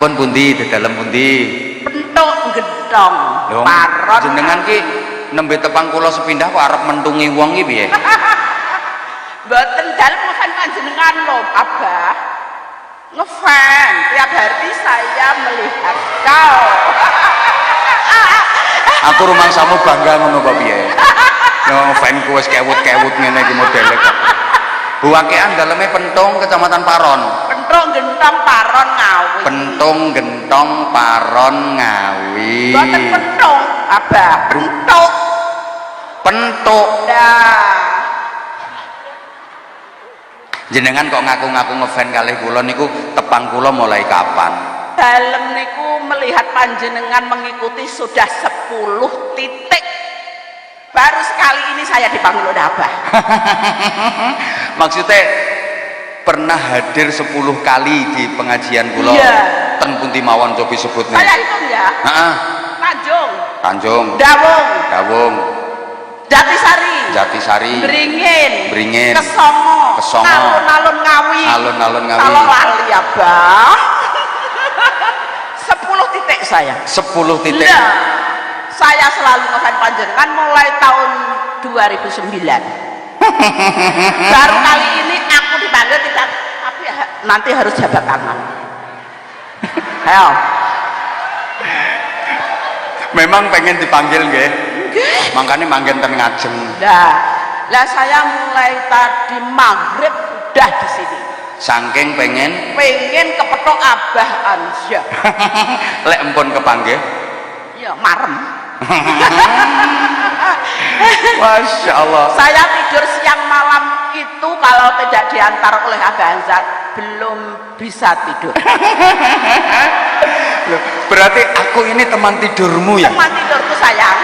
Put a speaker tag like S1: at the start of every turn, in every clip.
S1: Pun pundi dedalem pundi?
S2: Pentuk gedhong
S1: Lho,
S2: paron
S1: jenengan ki nembe tepang kula sepindah kok arep mentungi wong ki piye?
S2: mboten dalem kan panjenengan lho Abah ngefan tiap hari saya melihat kau.
S1: Aku rumangsamu bangga ngono kok piye? Yo fanku wis kewut-kewut ngene iki modele kok. Buakean daleme Pentung Kecamatan Paron.
S2: Pentung gentong paron ngawi.
S1: Pentung Gentong Paron Ngawi.
S2: Mboten pentung Abah, pentuk.
S1: Pentuk.
S2: Dah.
S1: Jenengan kok ngaku-ngaku ngefan kalih kula niku tepang kula mulai kapan?
S2: Dalem niku melihat panjenengan mengikuti sudah 10 titik. Baru sekali ini saya dipanggil oleh Abah.
S1: Maksudnya pernah hadir 10 kali di pengajian kula.
S2: Iya.
S1: Ten pundi mawon cobi sebutnya.
S2: Saya hitung ya.
S1: Heeh.
S2: Tanjung,
S1: Tanjung,
S2: Dawung,
S1: Dawung,
S2: Jatisari,
S1: Jatisari,
S2: Beringin,
S1: Beringin,
S2: Kesongo,
S1: Kesongo,
S2: Alun-alun Ngawi,
S1: Alun-alun Ngawi.
S2: Kalau lali Abah. 10 titik saya.
S1: 10 titik.
S2: Nah, saya selalu ngefans panjenengan mulai tahun 2009. Baru kali ini aku dipanggil tidak, tapi nanti harus jabat tangan. Ayo.
S1: Memang pengen dipanggil nggih. Makanya manggen ten ngajeng.
S2: Lah saya mulai tadi maghrib udah di sini.
S1: Saking pengen
S2: Kepethuk Abah Anja.
S1: lek empun kepanggih.
S2: Ya marem.
S1: Masya Allah.
S2: Saya tidur siang malam itu kalau tidak diantar oleh Abah Anja belum bisa tidur.
S1: Loh, berarti aku ini teman tidurmu ya?
S2: Teman tidurku sayang.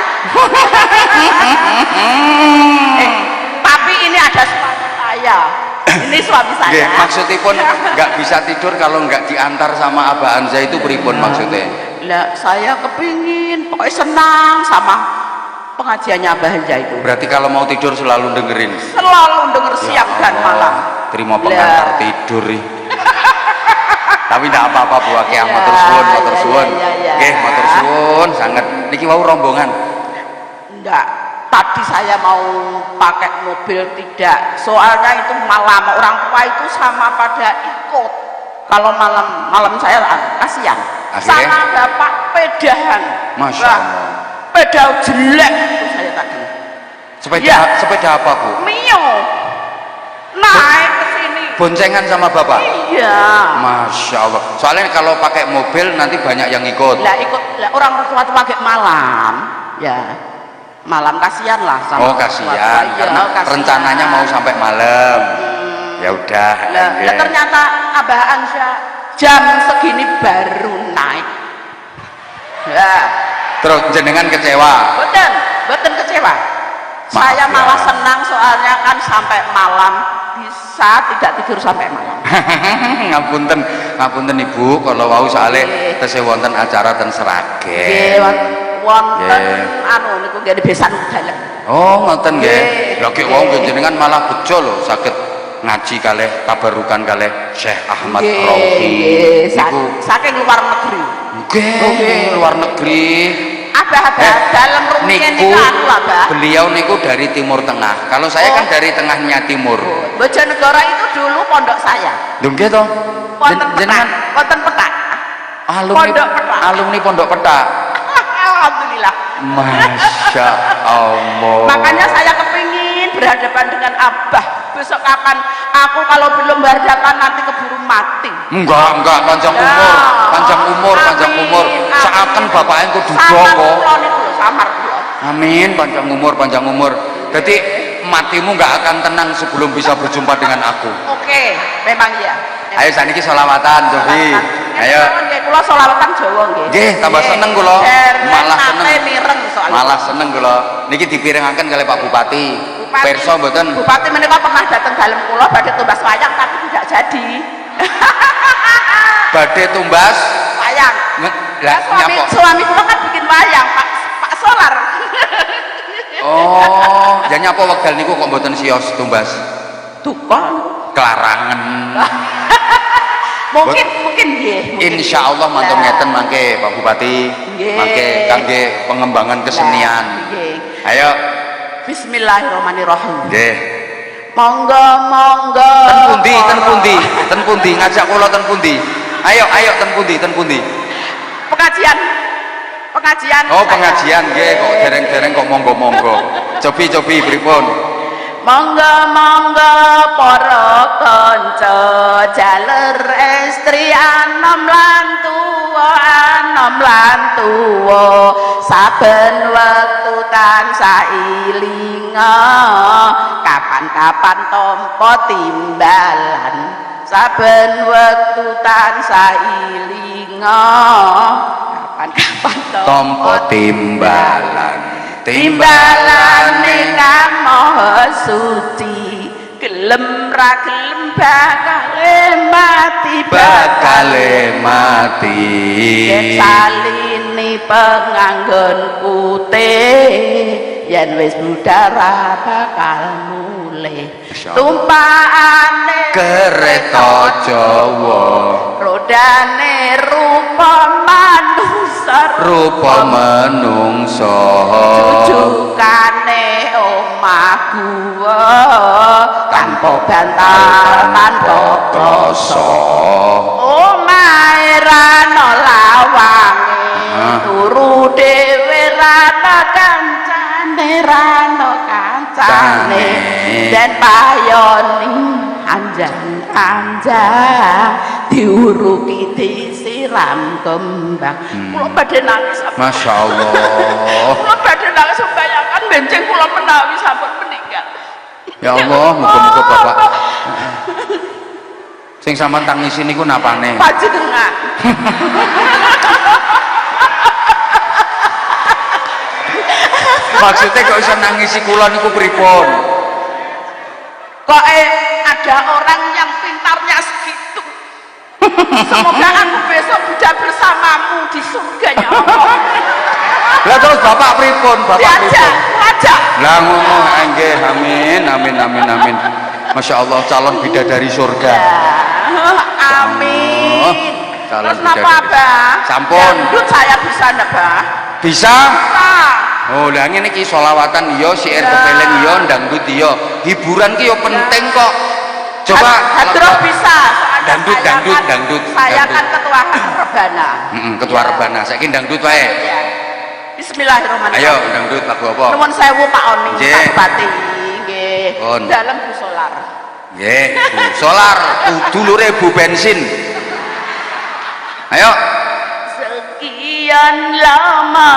S2: Tapi ini ada suami saya. Ini suami saya.
S1: Nggih, maksudipun nggak bisa tidur kalau nggak diantar sama Abah Anza itu pripun maksudnya?
S2: Lah saya kepingin, pokoknya senang sama pengajiannya Abah Anja itu.
S1: Berarti kalau mau tidur selalu dengerin?
S2: Selalu denger siang dan malam.
S1: Terima pengantar tidur nih. Tapi tidak apa-apa Bu Aki, matur suwun, matur suwun. Nggih, matur suwun sangat. Niki wau rombongan.
S2: Enggak, tadi saya mau pakai mobil tidak. Soalnya itu malam orang tua itu sama pada ikut. Kalau malam saya kasihan.
S1: Akhirnya?
S2: Sama bapak pedahan.
S1: Masya
S2: Wah,
S1: Allah.
S2: pedal jelek itu saya tadi.
S1: Sepeda apa Bu?
S2: Mio. Naik ke sini.
S1: Boncengan sama bapak?
S2: Iya.
S1: Masya Allah. Soalnya kalau pakai mobil nanti banyak yang ikut.
S2: Lah ikut lah, orang tua pakai malam. Ya. Malam kasihan lah sama.
S1: Oh kasihan,
S2: Iya,
S1: karena
S2: kasihan.
S1: rencananya mau sampai malam. Ya udah.
S2: Lah ternyata Abah Ansya jam segini baru naik. Ya.
S1: Terus jenengan kecewa?
S2: Betul kecewa. Saya
S1: ya.
S2: malah senang soalnya kan sampai malam bisa tidak tidur sampai malam.
S1: ngapunten Ibu kalau wau soalnya tesih wonten acara ten Sragen.
S2: Wonten anu niku nggih besan dalan.
S1: Oh ngoten nggih. Lha ki wau jenengan malah bejo lho saged ngaji kalih tabarukan kalih Syekh Ahmad Rauhi
S2: niku saking luar negeri.
S1: Nggih, luar negeri.
S2: Abah dalam rumahnya niku Abah.
S1: Beliau niku dari Timur Tengah. Kalau saya kan dari tengahnya timur.
S2: Bojonegoro itu dulu pondok saya.
S1: Lho nggih to.
S2: Wonten Petak.
S1: Alumni Pondok Petak.
S2: Alhamdulillah.
S1: Masya Allah.
S2: Makanya saya kepingin berhadapan dengan Abah. Besok kapan aku kalau belum berhadapan nanti keburu mati.
S1: Enggak, panjang umur. Seakan bapaknya kudu jowo.
S2: Samar kula.
S1: Amin, panjang umur. Jadi matimu nggak akan tenang sebelum bisa berjumpa dengan aku.
S2: Oke, memang iya.
S1: Ayo saniki sholawatan, Jovi. Ayo.
S2: Kula sholawatan Jawa nggih.
S1: Nggih, tambah seneng kula.
S2: Malah
S1: seneng kula. Niki dipirengaken kalih Pak Bupati. Perso mboten?
S2: Bupati menika pernah datang dalem kula badhe tumbas wayang tapi tidak jadi.
S1: Badhe tumbas
S2: wayang.
S1: Lah
S2: suami kula kan bikin wayang, Pak Solar.
S1: Oh, ya nyapa wekdal niku kok mboten sios tumbas?
S2: Tukang
S1: Kelarangan.
S2: mungkin nggih.
S1: Insya Allah mantun ngeten mangke Pak Bupati, mangke kangge pengembangan kesenian. Ayo.
S2: Bismillahirrahmanirrahim.
S1: Nggih.
S2: Monggo monggo.
S1: Ten pundi ngajak kula ten pundi. Ayo ten pundi. Pengajian. Oh, pengajian nggih kok dereng-dereng kok monggo. Cobi pripun?
S2: Monggo para kanca jaler estri anom lan tuwa saben wektu tansah ilinga kapan-kapan tampa timbalan saben wektu tansah ilinga kapan-kapan
S1: tampa timbalan
S2: kang maha suci gelem ra gelem bakale mati yen salini penganggon putih yen wis budara bakal mulih tumpakane
S1: kereta Jawa
S2: rodane rupa manungsa jujukane omah gua tanpa bantal tanpa krasa omahe rano lawange turu dhewe rano kancane den payoni anjang diuruki disiram kembang kula badhe nangis
S1: Masya Allah
S2: kula badhe nangis bayangkan benjing kula menawi sampun meninggal
S1: ya Allah muga-muga Bapak sing sampean tangisi niku napane
S2: panjenengan
S1: maksudnya kok bisa nangisi kula niku pripun
S2: kok ada orang yang pintarnya segitu semoga aku besok bisa bersamamu di surganya Allah
S1: lah terus Bapak pripun
S2: diajak
S1: lah ngomong nggih amin Masya Allah calon bidadari surga
S2: amin
S1: calon
S2: terus napa Abah
S1: sampun
S2: dangdut saya bisa napa
S1: bisa oh lah ngene iki selawatan yo syair kepelen yo dangdut yo hiburan ki yo penting kok coba
S2: hadroh bisa
S1: dangdut
S2: saya kan ketua rebana
S1: ketua rebana saiki dangdut wae
S2: bismillahirrahmanirrahim
S1: ayo dangdut lagu apa
S2: nuwun sewu Pak Oni Pak Bupati nggih dalem Bu Solar
S1: nggih Bu Solar dulure Bu bensin ayo
S2: sekian lama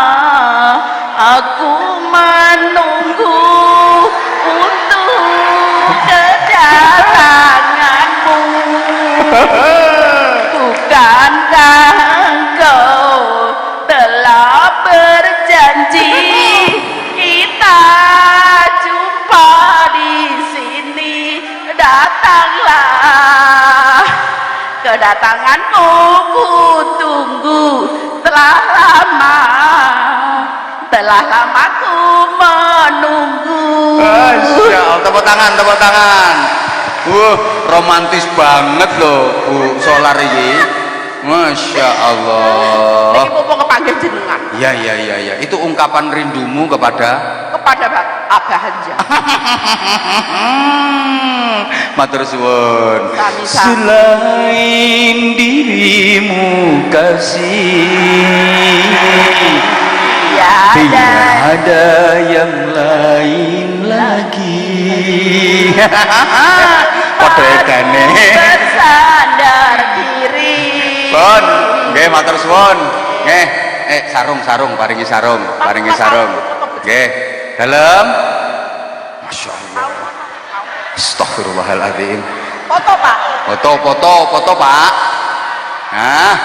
S2: aku menunggu untuk kedatanganmu bukankah engkau telah berjanji kita jumpa di sini datanglah kedatanganmu ku tunggu telah lama ku menunggu
S1: Masya Allah tepuk tangan romantis banget loh Bu Solar ini Masya Allah
S2: ini mau kepanggil jenengan
S1: iya itu ungkapan rindumu kepada
S2: Abah Hanja
S1: matur suwun
S2: sami-sami
S1: selain dirimu kasih tidak ada yang lain lagi padahane
S2: bersandar diri
S1: pun nggih matur suwun nggih sarung paringi sarung nggih dalem Masya Allah Astagfirullahaladzim
S2: foto Pak
S1: foto Pak nah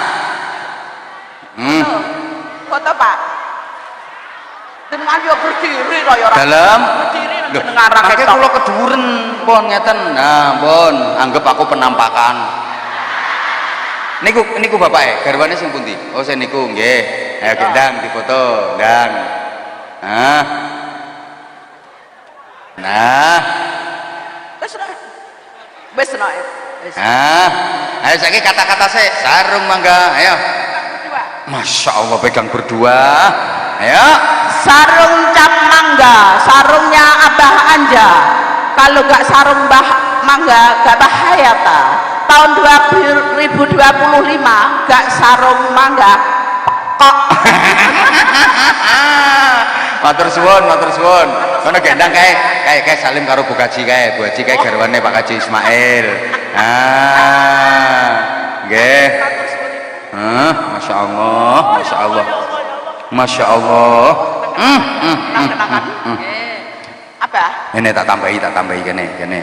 S2: foto Pak dengan yo berdiri kaya ora
S1: dalam
S2: berdiri dengan rakyat
S1: makanya kula keduren pun ngeten nah pun anggap aku penampakan niku bapak garwane sing pundi oh saya niku nggih ayo gendang difoto ndang nah
S2: wis
S1: Ayo saiki kata-kata sih sarung mangga ayo. Masya Allah pegang berdua ayo.
S2: Sarung cap mangga, sarungnya Abah Anja. Kalau nggak sarung mangga nggak bahaya ta. Tahun 2025 nggak sarung mangga kok.
S1: Matur suwun kono gendang kae salim karo Bu Kaji kae garwane Pak Kaji Ismail. Nggih. Masya Allah Masya Allah.
S2: Apa?
S1: Ini tak tambahi kene. Kene.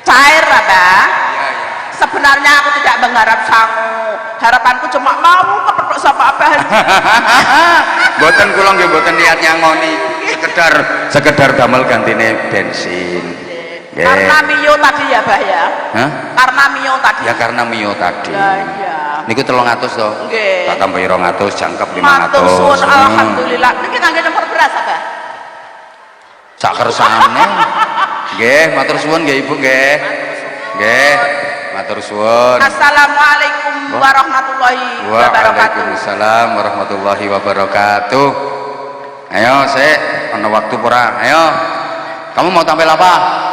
S2: Cair Abah. Sebenarnya aku tidak mengharap sangu. Harapanku cuma mau kepethuk sama Abah.
S1: Mboten kula nggih mboten niat nyangoni, sekedar damel gantine bensin.
S2: Karena Mio tadi ya Bah ya.
S1: Hah?
S2: Karena Mio tadi.
S1: Ya karena Mio tadi.
S2: Ya iya.
S1: Niku 300 to.
S2: Nggih.
S1: Tak tambahi 200 jangkep 500.
S2: Matur suwun alhamdulillah. Niki kangge nomor beras Abah.
S1: Sak kersane. Nggih, matur suwun nggih Ibu nggih. Nggih. Matur suwun.
S2: Assalamualaikum warahmatullahi wabarakatuh.
S1: Waalaikumsalam warahmatullahi wabarakatuh. Ayo, Sik, ana waktu ora? Ayo. Kamu mau tampil apa?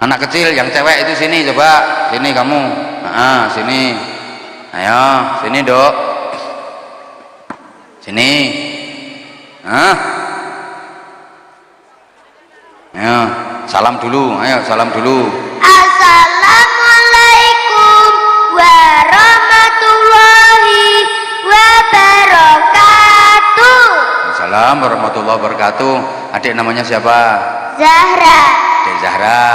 S1: Anak kecil yang cewek itu sini coba. Sini kamu. Sini. Ayo, sini, Dok. Sini. Ayo, salam dulu. Ayo, salam dulu.
S3: Assalamualaikum warahmatullahi wabarakatuh.
S1: Assalamualaikum warahmatullahi wabarakatuh. Adik namanya siapa?
S3: Zahra.
S1: Dek Zahra.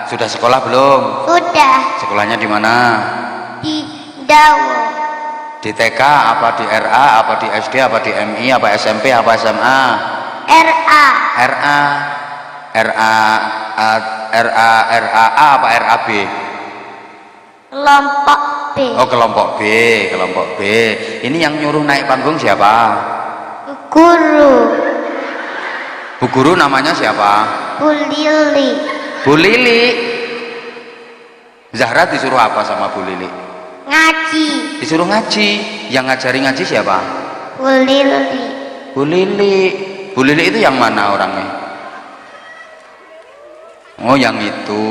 S1: Sudah sekolah belum?
S3: Sudah.
S1: Sekolahnya di mana?
S3: Di Dawo.
S1: Di TK apa di RA apa di SD apa di MI apa SMP apa SMA?
S3: RA.
S1: RA RA apa RAB?
S3: Kelompok B.
S1: Oh kelompok B. Ini yang nyuruh naik panggung siapa?
S3: Guru.
S1: Bu guru namanya siapa?
S3: Bu Lili.
S1: Bu Lili. Zahra disuruh apa sama Bu Lili?
S3: Ngaji.
S1: Disuruh ngaji. Yang ngajari ngaji siapa?
S3: Bu Lili.
S1: Bu Lili. Bu Lili itu yang mana orangnya? Oh yang itu.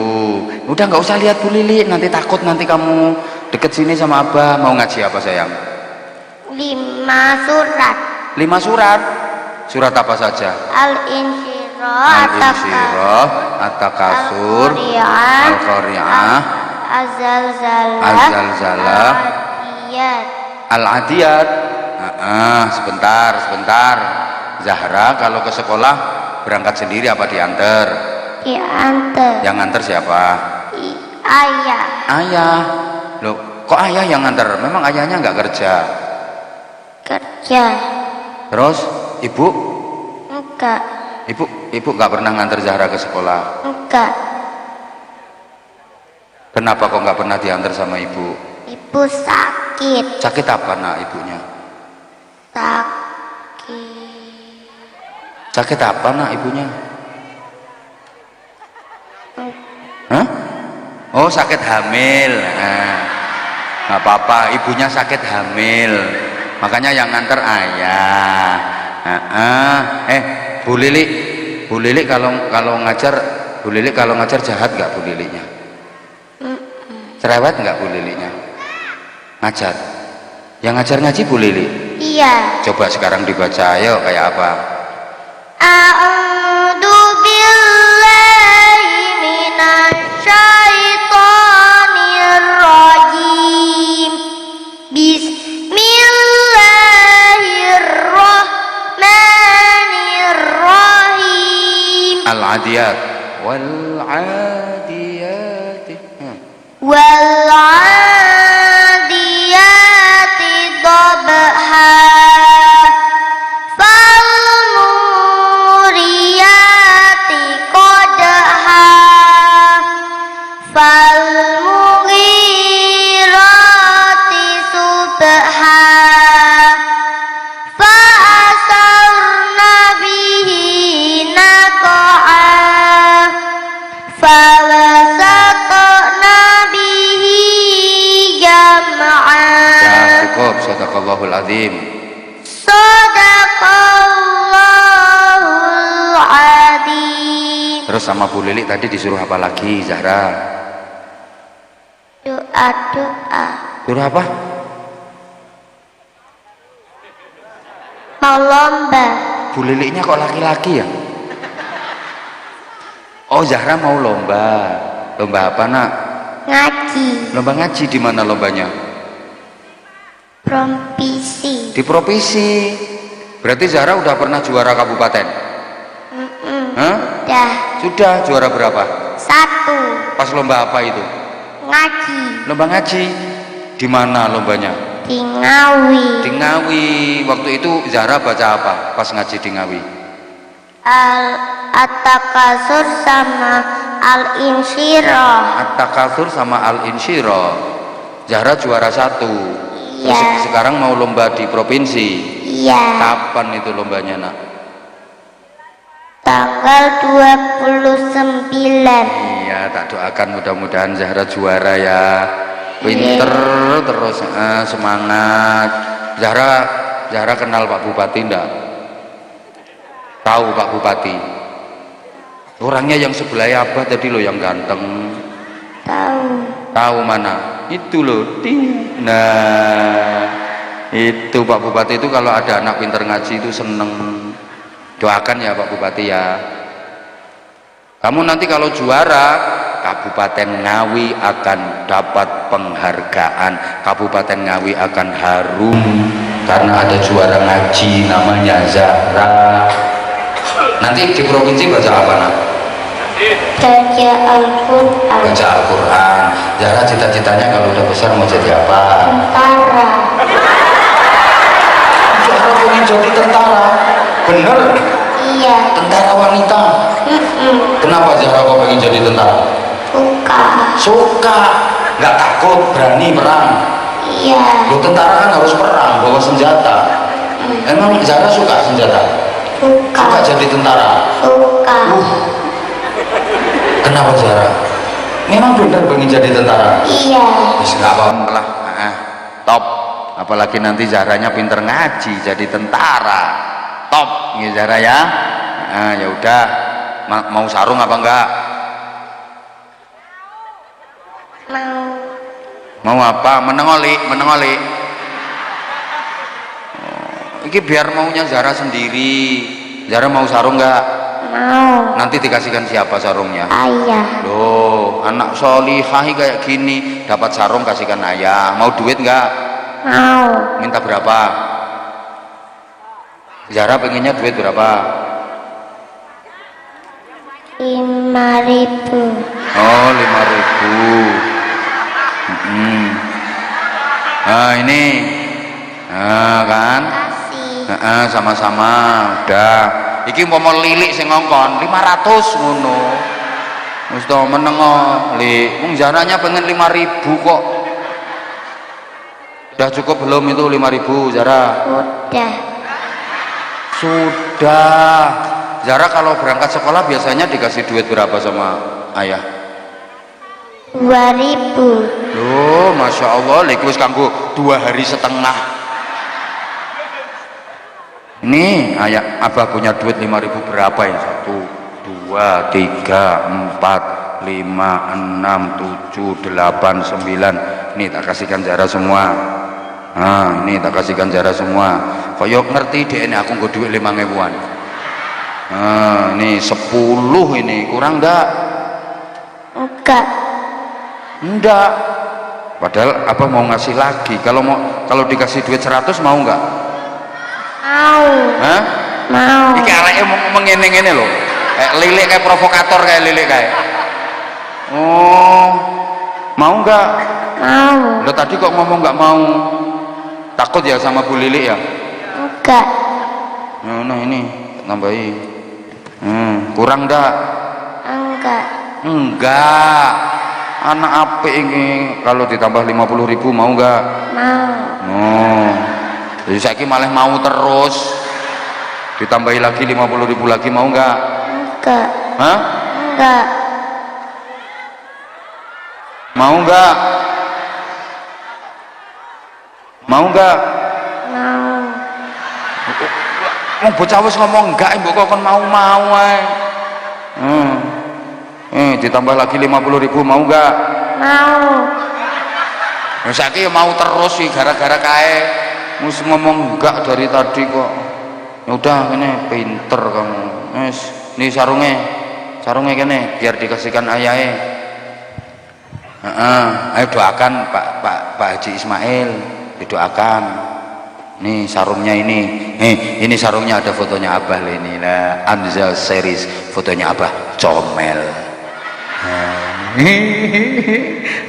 S1: Udah nggak usah lihat Bu Lili, nanti takut nanti kamu deket sini sama Abah. Mau ngaji apa sayang?
S3: 5 surat.
S1: 5 surat. Surat apa saja?
S3: Al-Insyirah,
S1: Al-Insyirah, At-Takasur, Al-Qari'ah, Az-Zalzalah,
S3: Al-Adiyat.
S1: Al-Adiyat. Sebentar. Zahra kalau ke sekolah berangkat sendiri apa diantar?
S3: Diantar.
S1: Yang nganter siapa?
S3: Ayah.
S1: Ayah. Loh, kok ayah yang nganter? Memang ayahnya nggak kerja.
S3: Kerja.
S1: Terus ibu?
S3: Enggak.
S1: Ibu nggak pernah nganter Zahra ke sekolah.
S3: Enggak.
S1: Kenapa kok nggak pernah diantar sama ibu?
S3: Ibu sakit.
S1: Sakit apa nak ibunya? Sakit apa nak ibunya? Hah? Oh sakit hamil. Nggak apa-apa, ibunya sakit hamil. Makanya yang nganter ayah. Bu Lili kalau ngajar, Bu Lili kalau ngajar jahat nggak Bu Lilinya? Cerewet nggak Bu Lilinya? Ngajar. Yang ngajar ngaji Bu Lili?
S3: Iya.
S1: Coba sekarang dibaca, ayo kayak apa?
S3: A'udzu billahi minasyaitonir rajim. Bismillahirrahmanirrahim.
S1: Al-Adiyat wal adiyati
S3: Wal adiyati dhabha. Fal muriyati qadha. Fal mughirati subha. Fa asarna
S1: Sadaqallahul azim.
S3: Sadaqallahul azim.
S1: Terus sama Bu Lili tadi disuruh apa lagi Zahra?
S3: Doa-doa.
S1: Suruh apa?
S3: Mau lomba.
S1: Bu Lilinya kok laki-laki ya? Oh, Zahra mau lomba. Lomba apa, Nak?
S3: Ngaji.
S1: Lomba ngaji. Di mana lombanya?
S3: Provinsi.
S1: Di provinsi. Berarti Zahra udah pernah juara kabupaten? Hah?
S3: Dah.
S1: Sudah. Juara berapa?
S3: 1.
S1: Pas lomba apa itu?
S3: Ngaji.
S1: Lomba ngaji. Di mana lombanya?
S3: Di Ngawi.
S1: Di Ngawi. Waktu itu Zahra baca apa pas ngaji di Ngawi?
S3: At-Takasur sama Al-Insyirah.
S1: At-Takatsur sama Al-Insyirah. Zahra juara 1.
S3: Iya.
S1: Sekarang mau lomba di provinsi.
S3: Iya.
S1: Kapan itu lombanya, Nak?
S3: Tanggal 29.
S1: Iya, tak doakan mudah-mudahan Zahra juara ya. Pinter terus, semangat. Zahra kenal Pak Bupati enggak? Tahu Pak Bupati? Orangnya yang sebelah Abah tadi loh, yang ganteng.
S3: Tahu.
S1: Tahu mana? Itu loh. Ting. Nah, itu Pak Bupati itu kalau ada anak pinter ngaji itu seneng. Doakan ya Pak Bupati ya. Kamu nanti kalau juara, Kabupaten Ngawi akan dapat penghargaan. Kabupaten Ngawi akan harum karena ada juara ngaji namanya Zahra. Nanti di provinsi baca apa, Nak?
S3: Baca Al-Quran.
S1: Baca Al-Quran. Zahra cita-citanya kalau udah besar mau jadi apa?
S3: Tentara.
S1: Zahra pengen jadi tentara. Bener?
S3: Iya.
S1: Tentara wanita. Kenapa Zahra kok pengen jadi tentara?
S3: Suka.
S1: Nggak takut, berani perang.
S3: Iya.
S1: Lo tentara kan harus perang, bawa senjata. Emang Zahra suka senjata? Suka
S3: Suka.
S1: jadi tentara?
S3: Suka.
S1: Kenapa Zahra? Memang benar pengen jadi tentara?
S3: Iya.
S1: Wis nggak apa-apa lah. Top. Apalagi nanti Zahranya pinter ngaji jadi tentara. Top, nih Zahra ya. Ya udah, mau sarung apa enggak? Mau apa? Menengoli. Ini biar maunya Zahra sendiri. Zahra mau sarung nggak?
S3: Mau.
S1: Nanti dikasihkan siapa sarungnya?
S3: Ayah.
S1: Loh, anak solihah kayak gini dapat sarung kasihkan ayah. Mau duit nggak?
S3: Mau.
S1: Minta berapa? Zahra pengennya duit berapa?
S3: 5.000.
S1: Oh, 5.000. Nah ini, kan?
S3: Kasih.
S1: Sama-sama. Udah. Iki mau lilik sing ngongkon 500 ngono. Wis to menengo li. Wong Zahranya pengen 5.000 kok. Udah cukup belum itu 5.000 Zahra? Sudah. Zahra kalau berangkat sekolah biasanya dikasih duit berapa sama ayah?
S3: 2.000.
S1: Loh, Masya Allah, liku wis kanggo 2 hari setengah. Ini ayah abah punya duit 5.000 berapa ya? 1, 2, 3, 4, 5, 6, 7, 8, 9. Ini tak kasihkan Zahra semua. Nah, ini tak kasihkan Zahra semua. Kok yuk ngerti deh ini aku nggak duit 5.000-an. Nah, ini 10 ini kurang enggak? Enggak. Padahal apa mau ngasih lagi? Kalau dikasih duit 100 mau enggak?
S3: Mau.
S1: Hah?
S3: Mau.
S1: Iki areke ngomong ngene-ngene lho. Lilik kayak provokator kayak lilik kayak. Oh. Mau enggak?
S3: Mau.
S1: Lo tadi kok ngomong enggak mau? Takut ya sama Bu Lilik ya?
S3: Enggak.
S1: Nah, ini tambahi. Kurang enggak?
S3: Enggak.
S1: Enggak. Anak apik ini kalau ditambah 50.000 mau enggak?
S3: Mau.
S1: Jadi saya malah mau terus ditambahi lagi 50.000 lagi mau enggak?
S3: Enggak.
S1: Hah?
S3: Enggak.
S1: Mau enggak? Mau enggak?
S3: Mau.
S1: Wong bocah wis ngomong enggak, mbok kok kon mau ae. Ditambah lagi 50.000 mau enggak?
S3: Mau.
S1: Ya saiki mau terus sih gara-gara kae mus ngomong enggak dari tadi kok. Ya udah kene pinter kamu. Wis, ini sarungnya kene biar dikasihkan ayahe. Ayo doakan Pak Haji Ismail, didoakan. Nih sarungnya ini. Ini sarungnya ada fotonya Abah ini lah, Anza series fotonya Abah comel.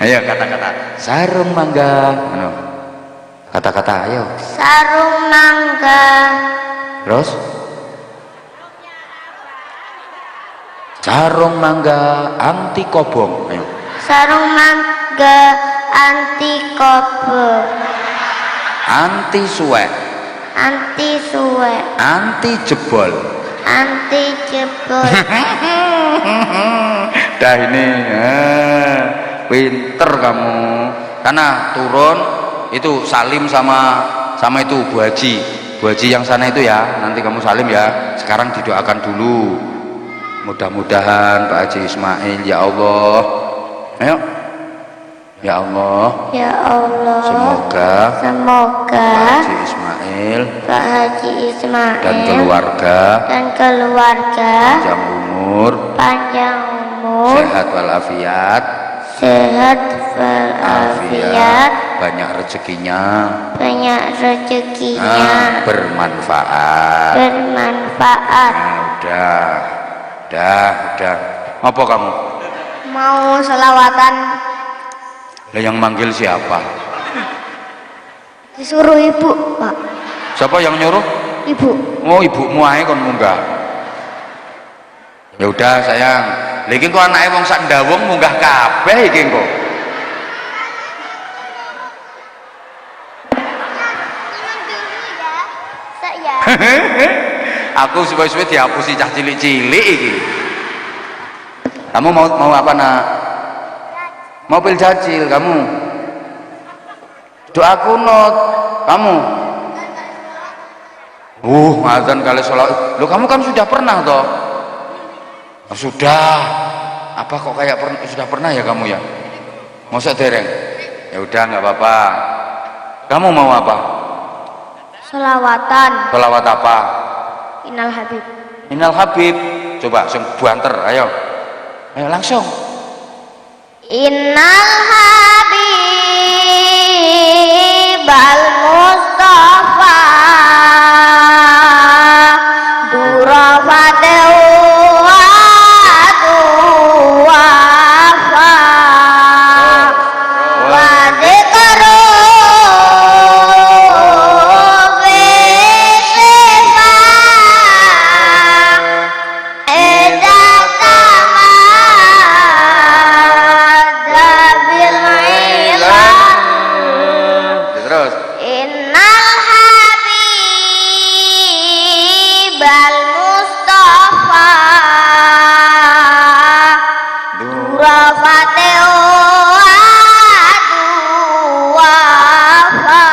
S1: Ayo kata-kata sarung mangga. Kata-kata ayo.
S3: Sarung mangga.
S1: Terus? Sarung mangga anti kobong. Ayo.
S3: Sarung mangga anti kobong.
S1: Anti suwek.
S3: Anti suwek.
S1: Anti jebol.
S3: Anti jebol.
S1: Dah ini pinter kamu. Karena turun itu salim sama itu Bu Haji. Bu Haji yang sana itu ya, nanti kamu salim ya. Sekarang didoakan dulu. Mudah-mudahan Pak Haji Ismail, ya Allah. Ayo. Ya Allah.
S3: Ya Allah.
S1: Semoga Pak Haji Ismail dan keluarga panjang umur, sehat walafiat, banyak rezekinya, bermanfaat. Udah. Apa kamu?
S3: Mau selawatan.
S1: Lah yang manggil siapa?
S3: Disuruh ibu, Pak.
S1: Siapa yang nyuruh?
S3: Ibu.
S1: Oh, ibumu ae kon munggah. Ya udah sayang. Lha iki kok anake wong sak ndawung munggah kabeh iki kok.
S3: Saya.
S1: Aku suwe-suwe dihapusi cah cilik-cilik iki. Kamu mau apa nak? Mau pil jajil kamu? Doa kunut kamu? Azan kali sholat. Loh kamu kan sudah pernah toh? Oh, sudah. Apa kok kayak sudah pernah ya kamu ya? Masa dereng? Ya udah nggak apa-apa. Kamu mau apa?
S3: Selawatan.
S1: Selawat apa?
S3: Innal Habib.
S1: Innal Habib. Coba sing buanter, ayo. Ayo langsung.
S3: Innal Habib al-Mustafa durafadeu wafa wa dzikru bisifa
S1: Terus
S3: Innal Habib al-Mustafa durafateu wafa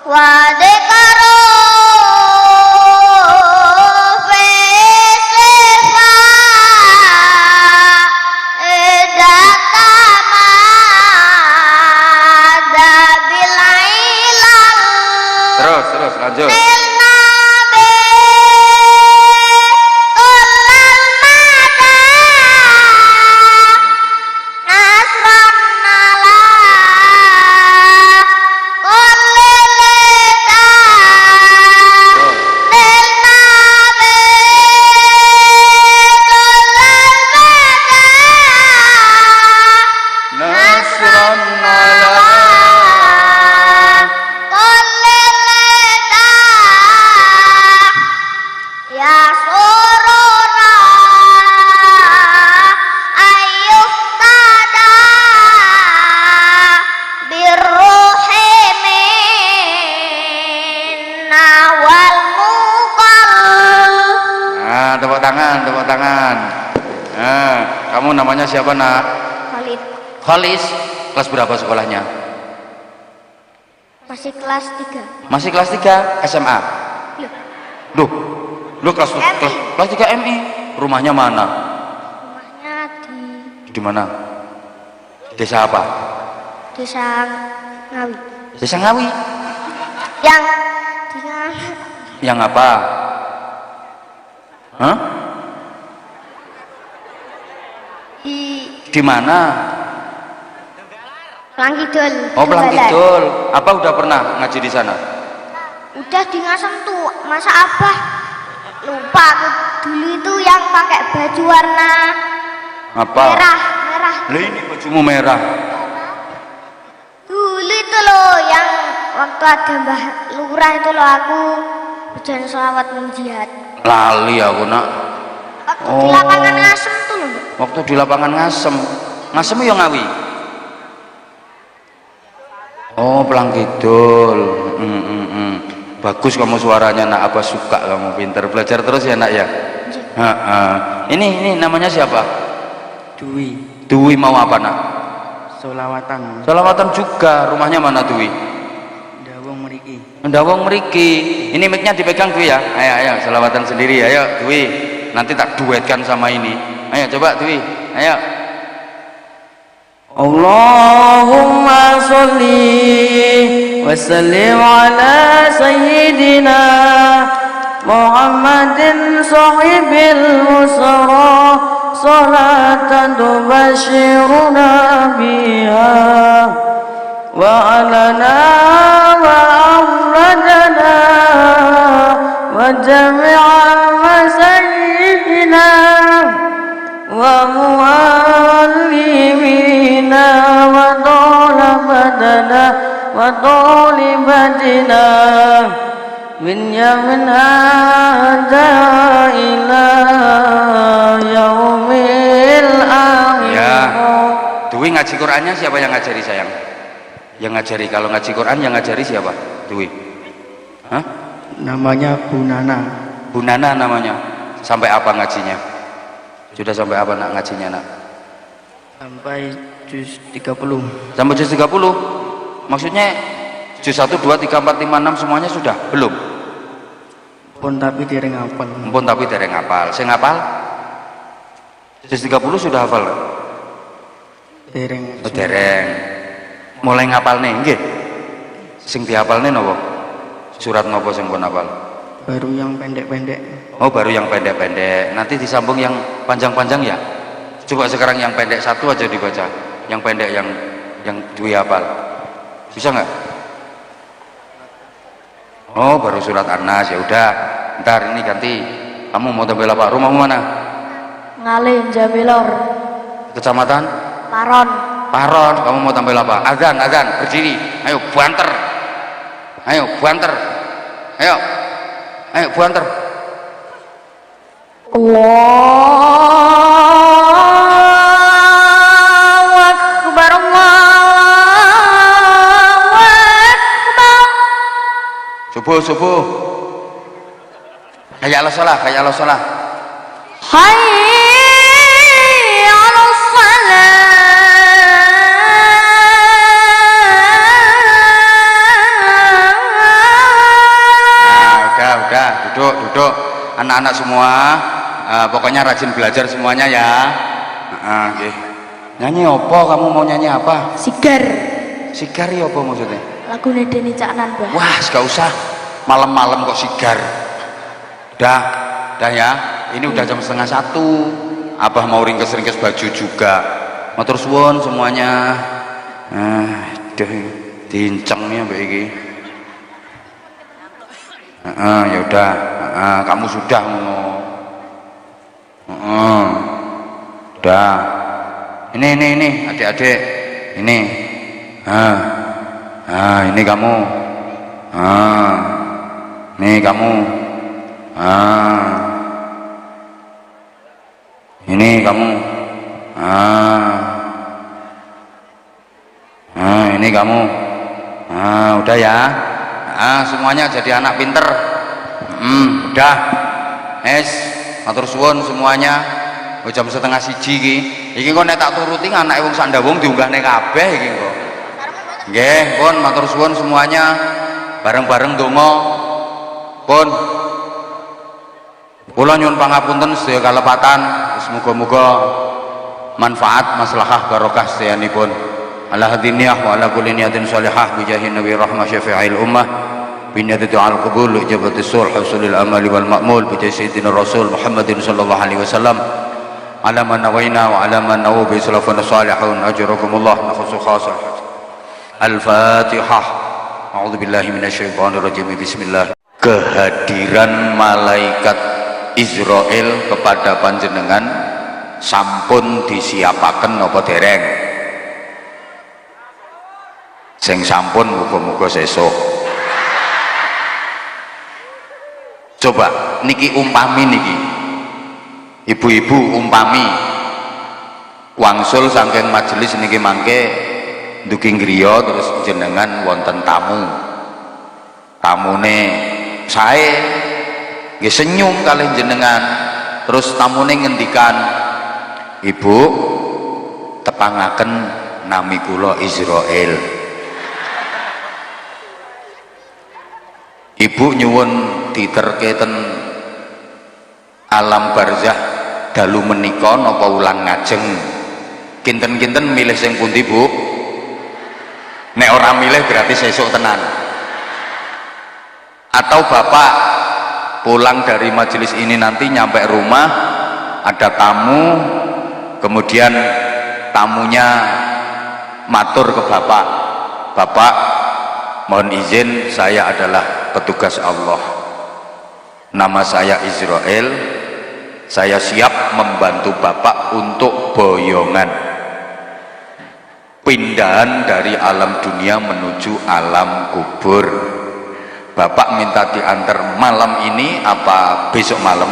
S3: wa dzikru bisifa
S1: terus lanjut. Tepuk tangan. Nah, kamu namanya siapa nak?
S3: Khalid.
S1: Khalis. Kelas berapa sekolahnya?
S3: Masih kelas 3.
S1: Masih kelas 3 SMA.
S3: Loh,
S1: Loh kelas
S3: MI.
S1: kelas 3 MI. Rumahnya mana?
S3: rumahnya
S1: Di mana? Desa apa?
S3: Desa Ngawi.
S1: Desa Ngawi.
S3: Yang di
S1: Yang apa? Hah? Di mana?
S3: Pelangkidul.
S1: Oh, Pelangkidul. Apa udah pernah ngaji di sana?
S3: Udah di Ngasem tuh, masa Abah lupa aku dulu itu yang pakai baju warna
S1: Apa?
S3: merah.
S1: Lah ini bajumu merah.
S3: Dulu itu loh yang waktu ada Mbah Lurah itu loh aku berjalan selawat menjihad.
S1: Lali aku nak.
S3: Waktu di lapangan Ngasem tuh loh. Mbak.
S1: Waktu di lapangan Ngasem. Ngasem yo Ngawi. Oh, Pelangkidul. Bagus kamu suaranya nak, apa suka kamu, pinter belajar terus ya nak ya. Ini namanya siapa?
S4: Dwi
S1: Dwi mau apa nak?
S4: solawatan
S1: Salawatan juga. Rumahnya mana Dwi?
S4: dawung mriki.
S1: Ndawong mriki. Ini mic-nya dipegang Dwi ya. Ayo salawatan sendiri. Ayo Dwi. Nanti tak duetkan sama ini. Ayo coba Dwi. Ayo.
S4: Allahumma sholli wa sallim ala sayyidina Muhammadin sahibil musra salatan tubashiruna biha wa alana wa amradana wa jami'a masayidina wa muallimina wa talabatana wa talibatina min yamin hada ila yaumil akhir.
S1: Ya. Dwi ngaji Qur'annya siapa yang ngajari sayang? Yang ngajari, kalau ngaji Qur'an yang ngajari siapa? Dwi. Hah?
S4: Namanya Bu Nana.
S1: Bu Nana namanya. Sampai apa ngajinya? Sudah sampai apa nak ngajinya nak?
S4: Sampai juz 30.
S1: Sampai juz 30. Maksudnya juz 1 2 3 4 5 6 semuanya sudah? Belum?
S4: Pun tapi dereng hafal.
S1: Ampun tapi dereng hafal. Sing hafal? Juz 30 sudah hafal?
S4: Dereng.
S1: Oh, dereng. Mulai ngapalne nggih. Sing dihafalne napa? Surat napa sing pun hafal?
S4: Baru yang pendek-pendek.
S1: Oh, baru yang pendek-pendek. Nanti disambung yang panjang-panjang ya. Coba sekarang yang pendek satu aja dibaca. Yang pendek yang Dwi hafal. Bisa nggak? Oh, baru surat An-Nas. Ya udah. Ntar ini ganti. Kamu mau tampil apa? Rumahmu mana?
S3: Ngalim Jamilor.
S1: Kecamatan?
S3: Paron.
S1: Paron. Kamu mau tampil apa? Azan, berdiri. Ayo banter. Ayo banter. Ayo banter.
S3: Allahu Akbar, Allahu Akbar.
S1: Subuh. Hayya 'alas shalah.
S3: Hayya 'alas shalah.
S1: Udah, duduk. Anak-anak semua, pokoknya rajin belajar semuanya ya. Okay. Nyanyi apa? Kamu mau nyanyi apa?
S3: Sigar.
S1: Sigar ya apa maksudnya?
S3: Lagu Deni Caknan, Mbah.
S1: Wah, gak usah. Malam-malam kok sigar. Udah ya. Ini udah jam 12:30. Abah mau ringkes-ringkes baju juga. Matur suwun semuanya. Diincengnya mbak iki. Ya udah, kamu sudah ngono. Udah. Ini adik-adik. Ini. Ini kamu. Nih kamu. Ini kamu. Ini kamu. Udah ya. Semuanya jadi anak pinter. Udah. Matur suwun semuanya. Jam 12:30 iki. Iki kok nek tak turuti anake wong Sandawung diunggahne kabeh iki kok. Nggih, pun matur suwun semuanya. Bareng-bareng donga. Pun kula nyuwun pangapunten sedaya kalepatan. Semoga-moga manfaat, maslahah, barokah sedayanipun. Ala hadiniyah wa ala kulli niyatin shalihah bi jahi nabi rahmah syafi'il ummah bi niyati al qabul ijabati sul husulil amali wal ma'mul bi jahi sayyidina rasul Muhammadin sallallahu alaihi wasallam ala man nawaina wa ala man nawu bi salafun salihun ajrakumullah nafsu khasah. Al-Fatihah. A'udzubillahi minasyaitonirrajim. Bismillah. Kehadiran malaikat Israel kepada panjenengan sampun disiapaken napa dereng? Sing sampun muga-muga sesuk. Coba niki umpami niki. Ibu-ibu umpami wangsul saking majelis niki mangke duking griya terus jenengan wonten tamune sae nggih senyum kalih jenengan terus tamune ngendikan, "Ibu tepangaken nami kula Israel." Ibu nyuwun diterke ten alam barzah dalu menika napa ulang ngajeng? Kinten-kinten milih sing pundi, Bu? Nek ora milih berarti sesuk tenan. Atau Bapak pulang dari majelis ini nanti nyampe rumah ada tamu, kemudian tamunya matur ke Bapak, "Bapak, mohon izin, saya adalah petugas Allah. Nama saya Israel. Saya siap membantu Bapak untuk boyongan pindahan dari alam dunia menuju alam kubur. Bapak minta diantar malam ini apa besok malam?"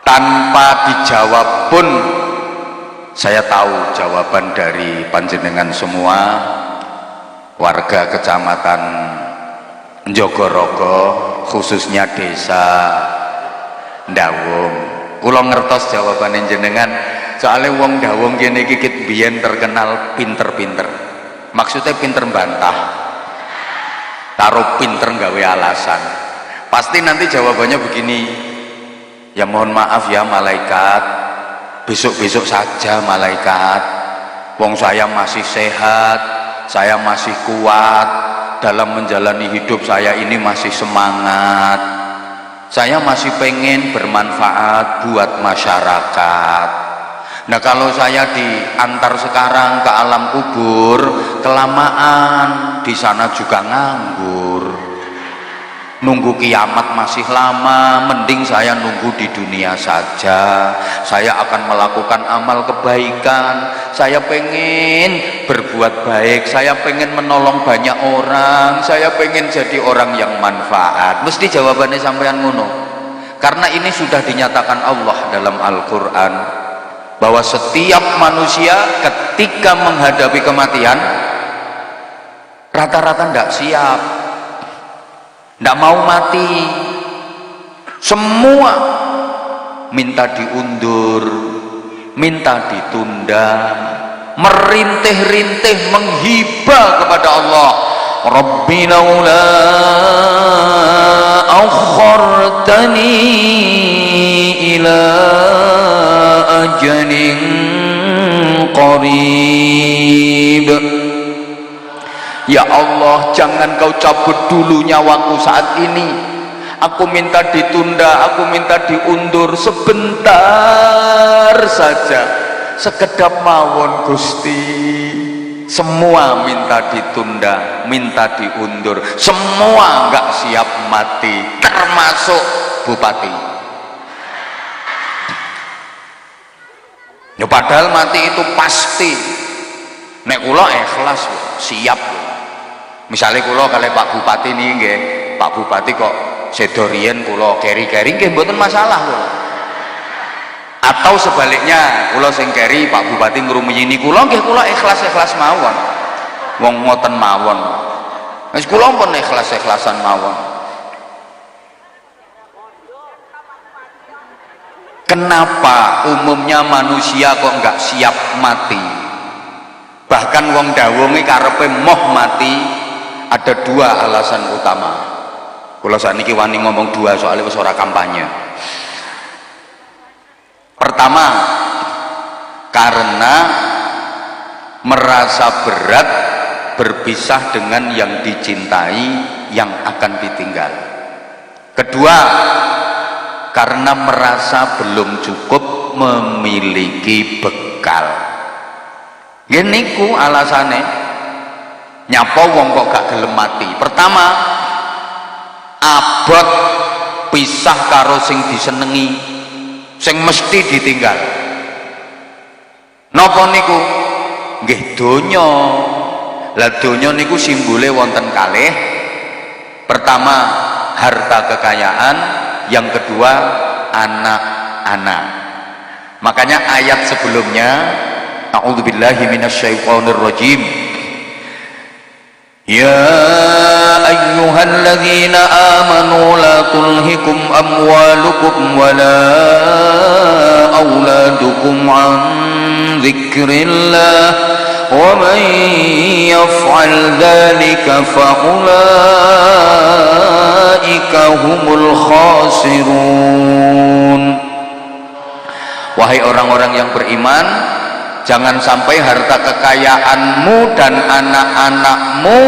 S1: Tanpa dijawab pun saya tahu jawaban dari panjenengan semua, warga kecamatan Jogorogo, khususnya desa Ndawung. Kula ngertos jawaban jenengan, soalnya wong Ndawung kene iki kit biyen terkenal pinter-pinter. Maksudnya pinter bantah, taruh pinter gawe alasan. Pasti nanti jawabannya begini, "Ya mohon maaf ya malaikat, besok-besok saja malaikat. Wong saya masih sehat, saya masih kuat, dalam menjalani hidup saya ini masih semangat, saya masih pengen bermanfaat buat masyarakat. Nah kalau saya diantar sekarang ke alam kubur, kelamaan di sana juga nganggur, nunggu kiamat masih lama, mending saya nunggu di dunia saja. Saya akan melakukan amal kebaikan, saya pengen berbuat baik, saya pengen menolong banyak orang, saya pengen jadi orang yang manfaat." Mesti jawabannya sampean ngono, karena ini sudah dinyatakan Allah dalam Al-Quran bahwa setiap manusia ketika menghadapi kematian rata-rata tidak siap, tidak mau mati, semua minta diundur, minta ditunda, merintih-rintih menghibah kepada Allah, "Rabbi laula akhartani ila ajalin qarib." Ya Allah, jangan kau cabut dulu nyawaku saat ini. Aku minta ditunda, aku minta diundur sebentar saja, sekedap mawon Gusti. Semua minta ditunda, minta diundur, semua nggak siap mati, termasuk bupati. Ya padahal mati itu pasti. Nek kula ikhlas, siap. Misalnya kula kali Pak Bupati nih, nggih, Pak Bupati kok sedorien kula keri-keri nggih mboten masalah kula. Atau sebaliknya, kula sing keri Pak Bupati ngrumiyini kula nggih kula ikhlas-ikhlas mawon. Wong ngoten mawon. Wis kula pun ikhlas-ikhlasan mawon. Kenapa umumnya manusia kok nggak siap mati? Bahkan wong dawungi karepe moh mati, ada dua alasan utama. Kula sakniki wani ngomong dua soalnya wis ora kampanye. Pertama, karena merasa berat berpisah dengan yang dicintai yang akan ditinggal. Kedua, karena merasa belum cukup memiliki bekal. Gini ku alasane nyapa wong kok gak gelem mati. Pertama, abot pisah karo sing disenengi, sing mesti ditinggal. Napa niku? Nggih donya. Lah donya niku simbole wonten kalih. Pertama, harta kekayaan, yang kedua anak-anak. Makanya ayat sebelumnya, a'udzubillahi minasyaitonirrajim, ya ayyuhalladzina amanu la tulhikum amwalukum wala auladukum an dzikrillah wa man yaf'al dzalika fa ulaika humul khasirun. Wahai orang-orang yang beriman, jangan sampai harta kekayaanmu dan anak-anakmu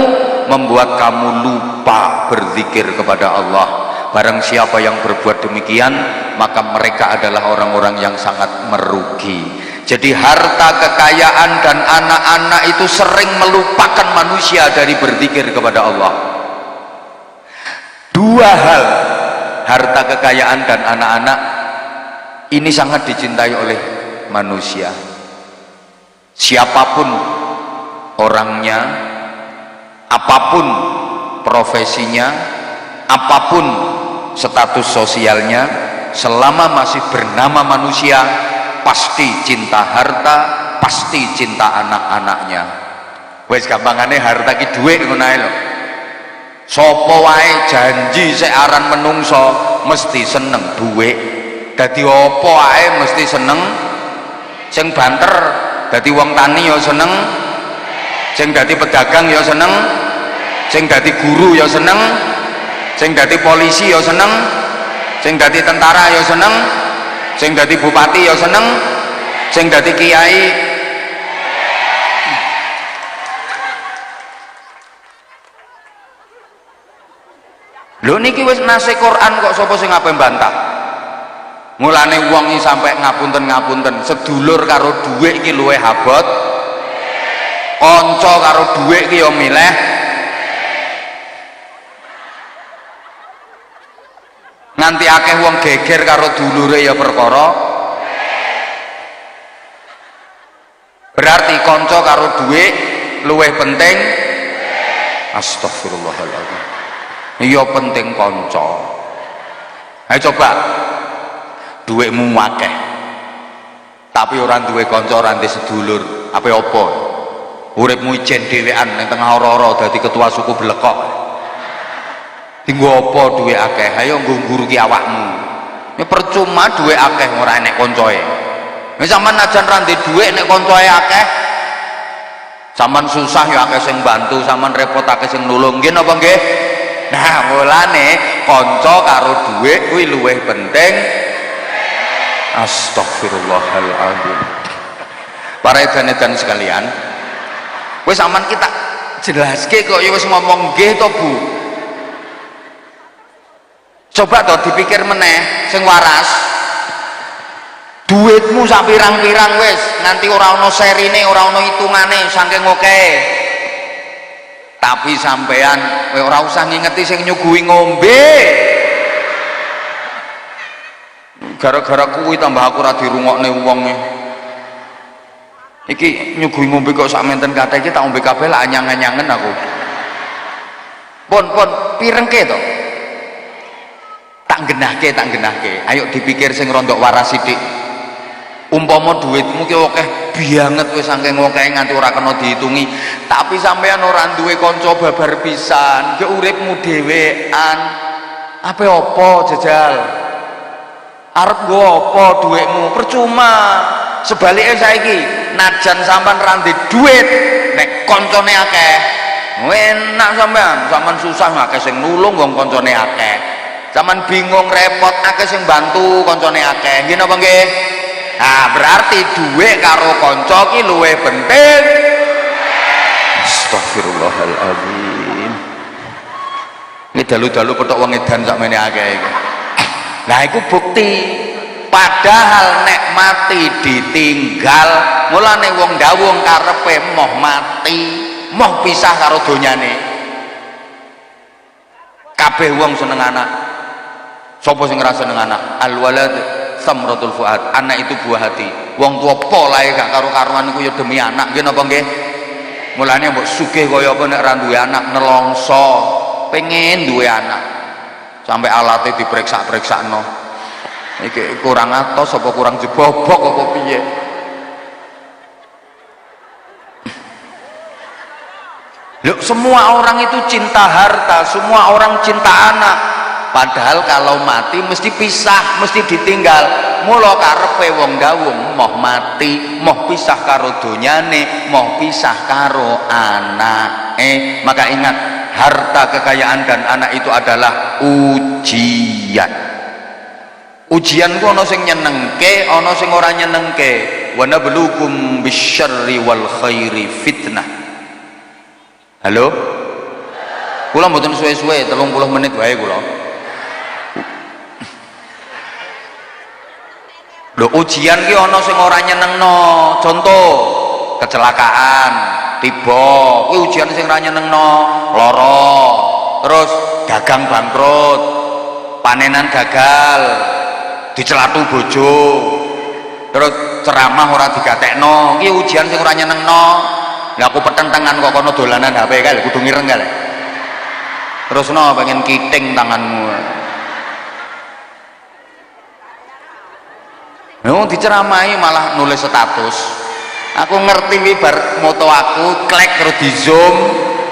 S1: membuat kamu lupa berzikir kepada Allah. Barang siapa yang berbuat demikian, maka mereka adalah orang-orang yang sangat merugi. Jadi harta kekayaan dan anak-anak itu sering melupakan manusia dari berzikir kepada Allah. Dua hal, harta kekayaan dan anak-anak, ini sangat dicintai oleh manusia. Siapapun orangnya, apapun profesinya, apapun status sosialnya, selama masih bernama manusia, pasti cinta harta, pasti cinta anak-anaknya. Wes gampangane harta ki dhuwit ngono ae lho. Sapa wae janji sik aran menungso mesti seneng dhuwit. Dadi apa ae mesti seneng. Sing banter dadi wong tani ya seneng, sing dadi pedagang ya seneng, sing dadi guru ya seneng, sing dadi polisi ya seneng, sing dadi tentara ya seneng, sing dadi bupati ya seneng, sing dadi kiai. Lho niki wis nase Quran kok sapa sing ape bantah? Mulane wong iki sampe ngapunten-ngapunten, sedulur karo dhuwit iki luwih abot, kanca karo dhuwit iki ya milih. Nganti akeh wong geger karo dulure ya perkara. Berarti kanca karo dhuwit luwih penting. Astagfirullahaladzim. Iya penting kanca. Ayo coba dhuwitmu akeh tapi ora duwe kanca, ora duwe sedulur, apa apa? Uripmu ijen dhewean ning tengah ora-ora dadi ketua suku blekok. Tinggo apa dhuwit akeh? Ayo nggo nguruki awakmu. Ya percuma dhuwit akeh ora enek kancae. Nek sampean najan ra ndek dhuwit nek kancae akeh, sampean susah ya akeh sing bantu, sampean repot akeh sing nulung. Nggih napa nggih? Nah, mulane kanca karo dhuwit kuwi luwih penting. Astagfirullahaladzim. Para edan-edan sekalian, wis aman kita jelaske kok ya wis ngomong nggih to Bu. Coba to dipikir meneh sing waras. Duitmu sak pirang-pirang wis, nanti ora ana serine, ora ana hitungane saking akeh. Tapi sampean kowe ora usah ngingeti sing nyuguhi ngombe. Gara-gara kuwi tambah aku ora dirungokne wong iki nyuguhi ngombe kok sak menten kathah iki tak ombe kabeh lak anyang-anyangen aku. Pun pirengke to. Tak genahke. Ayo dipikir sing rondok waras sithik. Umpama dhuwitmu ki akeh banget wis saking akeh nganti ora kena dihitungi, tapi sampean ora duwe kanca babar pisan, ke uripmu dhewean. Apa jajal? arep nggo apa dhuwitmu? Percuma. Sebaliknya saiki najan sampean ra ndek dhuwit nek koncone akeh enak sampean susah akeh sing nulung wong koncone akeh, sampean bingung repot akeh sing bantu koncone akeh, nggih napa nggih? Nah berarti dhuwit karo kanca ki luwih penting. Astagfirullahaladzim. Ini dalu-dalu petok wong edan sakmene akeh iki. Nah iku bukti. Padahal nek mati ditinggal, mulane wong dawuh karepe moh mati, moh pisah karo donyane. Kabeh wong seneng anak. Sapa sing ora seneng anak? Al walad samratul fuad. Anak itu buah hati. Wong tuwa polahe gak karo-karuan iku ya demi anak, nggih napa nggih? Mulane mbok sugih kaya apa nek ora duwe anak nelongso, pengen duwe anak. Sampai alatnya diperiksa-periksakno. Iki kurang atos apa kurang jebobok apa piye? Loh, semua orang itu cinta harta, semua orang cinta anak. Padahal kalau mati mesti pisah, mesti ditinggal. Mula karepe wong dawuh moh mati, moh pisah karo donyane, moh pisah karo anake. Maka ingat, harta, kekayaan dan anak itu adalah ujian. Ujian ku ana sing nyenengke, ana sing ora nyenengke. Wa nabluukum bisyarri wal khairi fitnah. Halo? Kula mboten suwe-suwe, 30 menit wae kula. Lho ujian ki ana sing ora nyenengno. Contoh, kecelakaan, tiba, kuwi ujian sing ora nyenengno, lara, terus dagang bangkrut, panenan gagal, dicelatu bojo, terus ceramah ora digatekno, iki ujian sing ora nyenengno. Lah aku petentengan kok kono dolanan HP kae kudu ngireng kae. Terusno pengen kiting tanganmu. Wong diceramahi malah nulis status. Aku ngerti wi bar moto aku klek terus di zoom,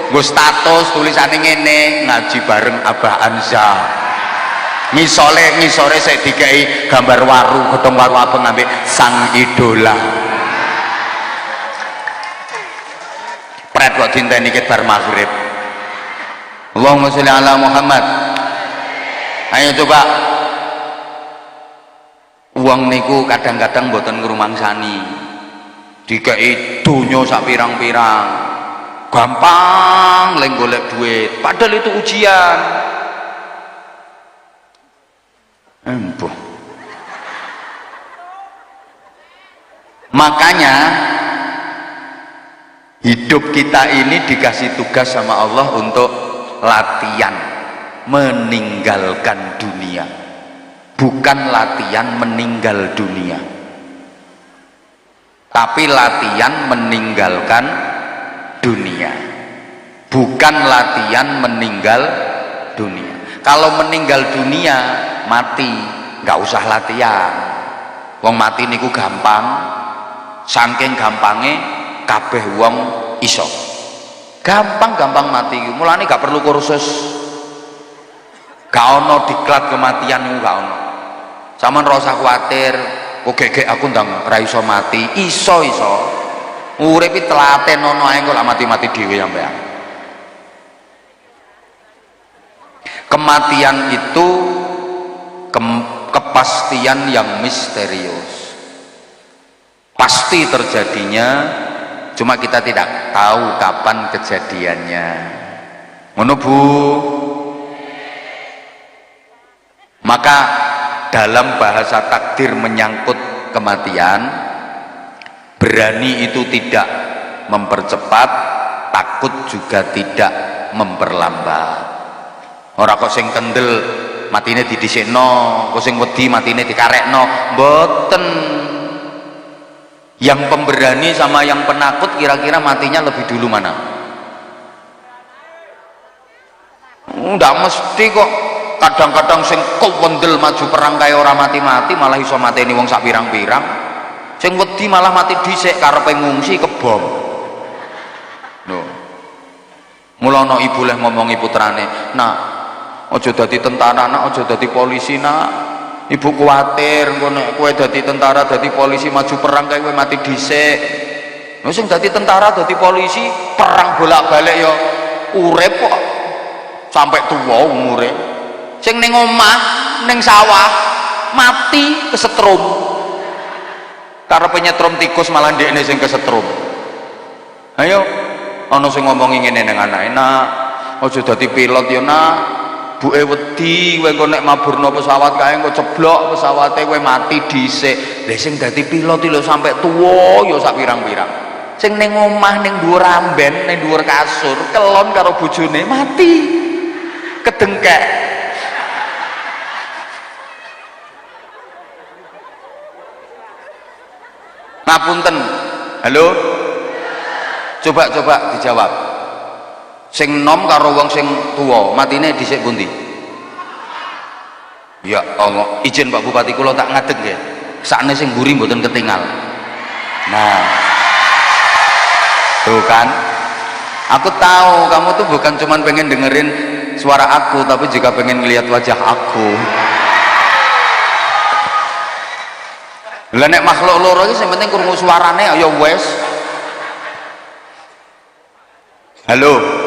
S1: nggo status tulisane ngene, ngaji bareng Abah Anza. Ngisore saya dikai gambar waru, godhong waru abang ambek sang idola. Pret kok dinteni ket bar maghrib. Allahumma sholli ala Muhammad. Ayo coba. Uang niku kadang-kadang mboten ngrumangsani. Dikai donya sak pirang-pirang. Gampang leng golek duit, padahal itu ujian. Empuh. Makanya hidup kita ini dikasih tugas sama Allah untuk latihan meninggalkan dunia, bukan latihan meninggal dunia, tapi latihan meninggalkan dunia, bukan latihan meninggal dunia. Kalau meninggal dunia mati, nggak usah latihan. Wong mati niku gampang, saking gampangnya kabeh wong iso. Gampang-gampang mati. Mulane gak perlu kursus. Gak ono diklat kematian niku gak ono. Sampeyan ora usah kuwatir, kok gegek aku ndang ora iso mati. Iso. Urip iki telaten ono ae kok mati-mati dhewe sampean. Kematian itu kepastian yang misterius, pasti terjadinya, cuma kita tidak tahu kapan kejadiannya. Ngono Bu. Maka dalam bahasa takdir menyangkut kematian, berani itu tidak mempercepat, takut juga tidak memperlambat. Ora kok sing kendel matine didhisikno, kok sing wedi matine dikarekno, mboten. Yang pemberani sama yang penakut kira-kira matinya lebih dulu mana? Nggak mesti kok. Kadang-kadang sing kewendel maju perang kaya ora mati-mati malah iso mateni wong sak pirang-pirang. Sing wedi malah mati dhisik karepe ngungsi kebom. Lho. Mulane ibu leh ngomongi putrane, "Nak, aja dadi tentara, nak, aja dadi polisi, nak. Ibu kuwatir engko nek kowe dadi tentara, dadi polisi maju perang kae kowe mati dhisik. Lha sing dadi tentara, dadi polisi perang bolak-balik ya urip kok sampai tuwa umure. Sing ning omah, ning sawah mati kesetrum. Karepe nyetrum tikus malah ndekne sing kesetrum. Ayo ana sing ngomongi ngene ning anake, "Nak, aja dadi pilot ya, Nak. Buke wedi kowe engko nek maburno pesawat kae engko ceblok pesawate kowe mati dhisik." Lah sing dadi pilot iki lho sampe tuwa ya sak pirang-pirang. Sing ning omah ning dhuwur amben, ning dhuwur kasur, kelon karo bojone mati. Kedengkek. Ngapunten. Halo? Coba dijawab. Sing nom karo wong sing tuwa matine dhisik pundi? Ya Allah, izin Pak Bupati kula tak ngadeg nggih. Sakne sing mburi mboten ketingal. Nah. Tuh kan? Aku tahu kamu tuh bukan cuman pengen dengerin suara aku, tapi juga pengen ngelihat wajah aku. Lah nek makhluk loro iki sing penting krungu suarane ya wes. Halo.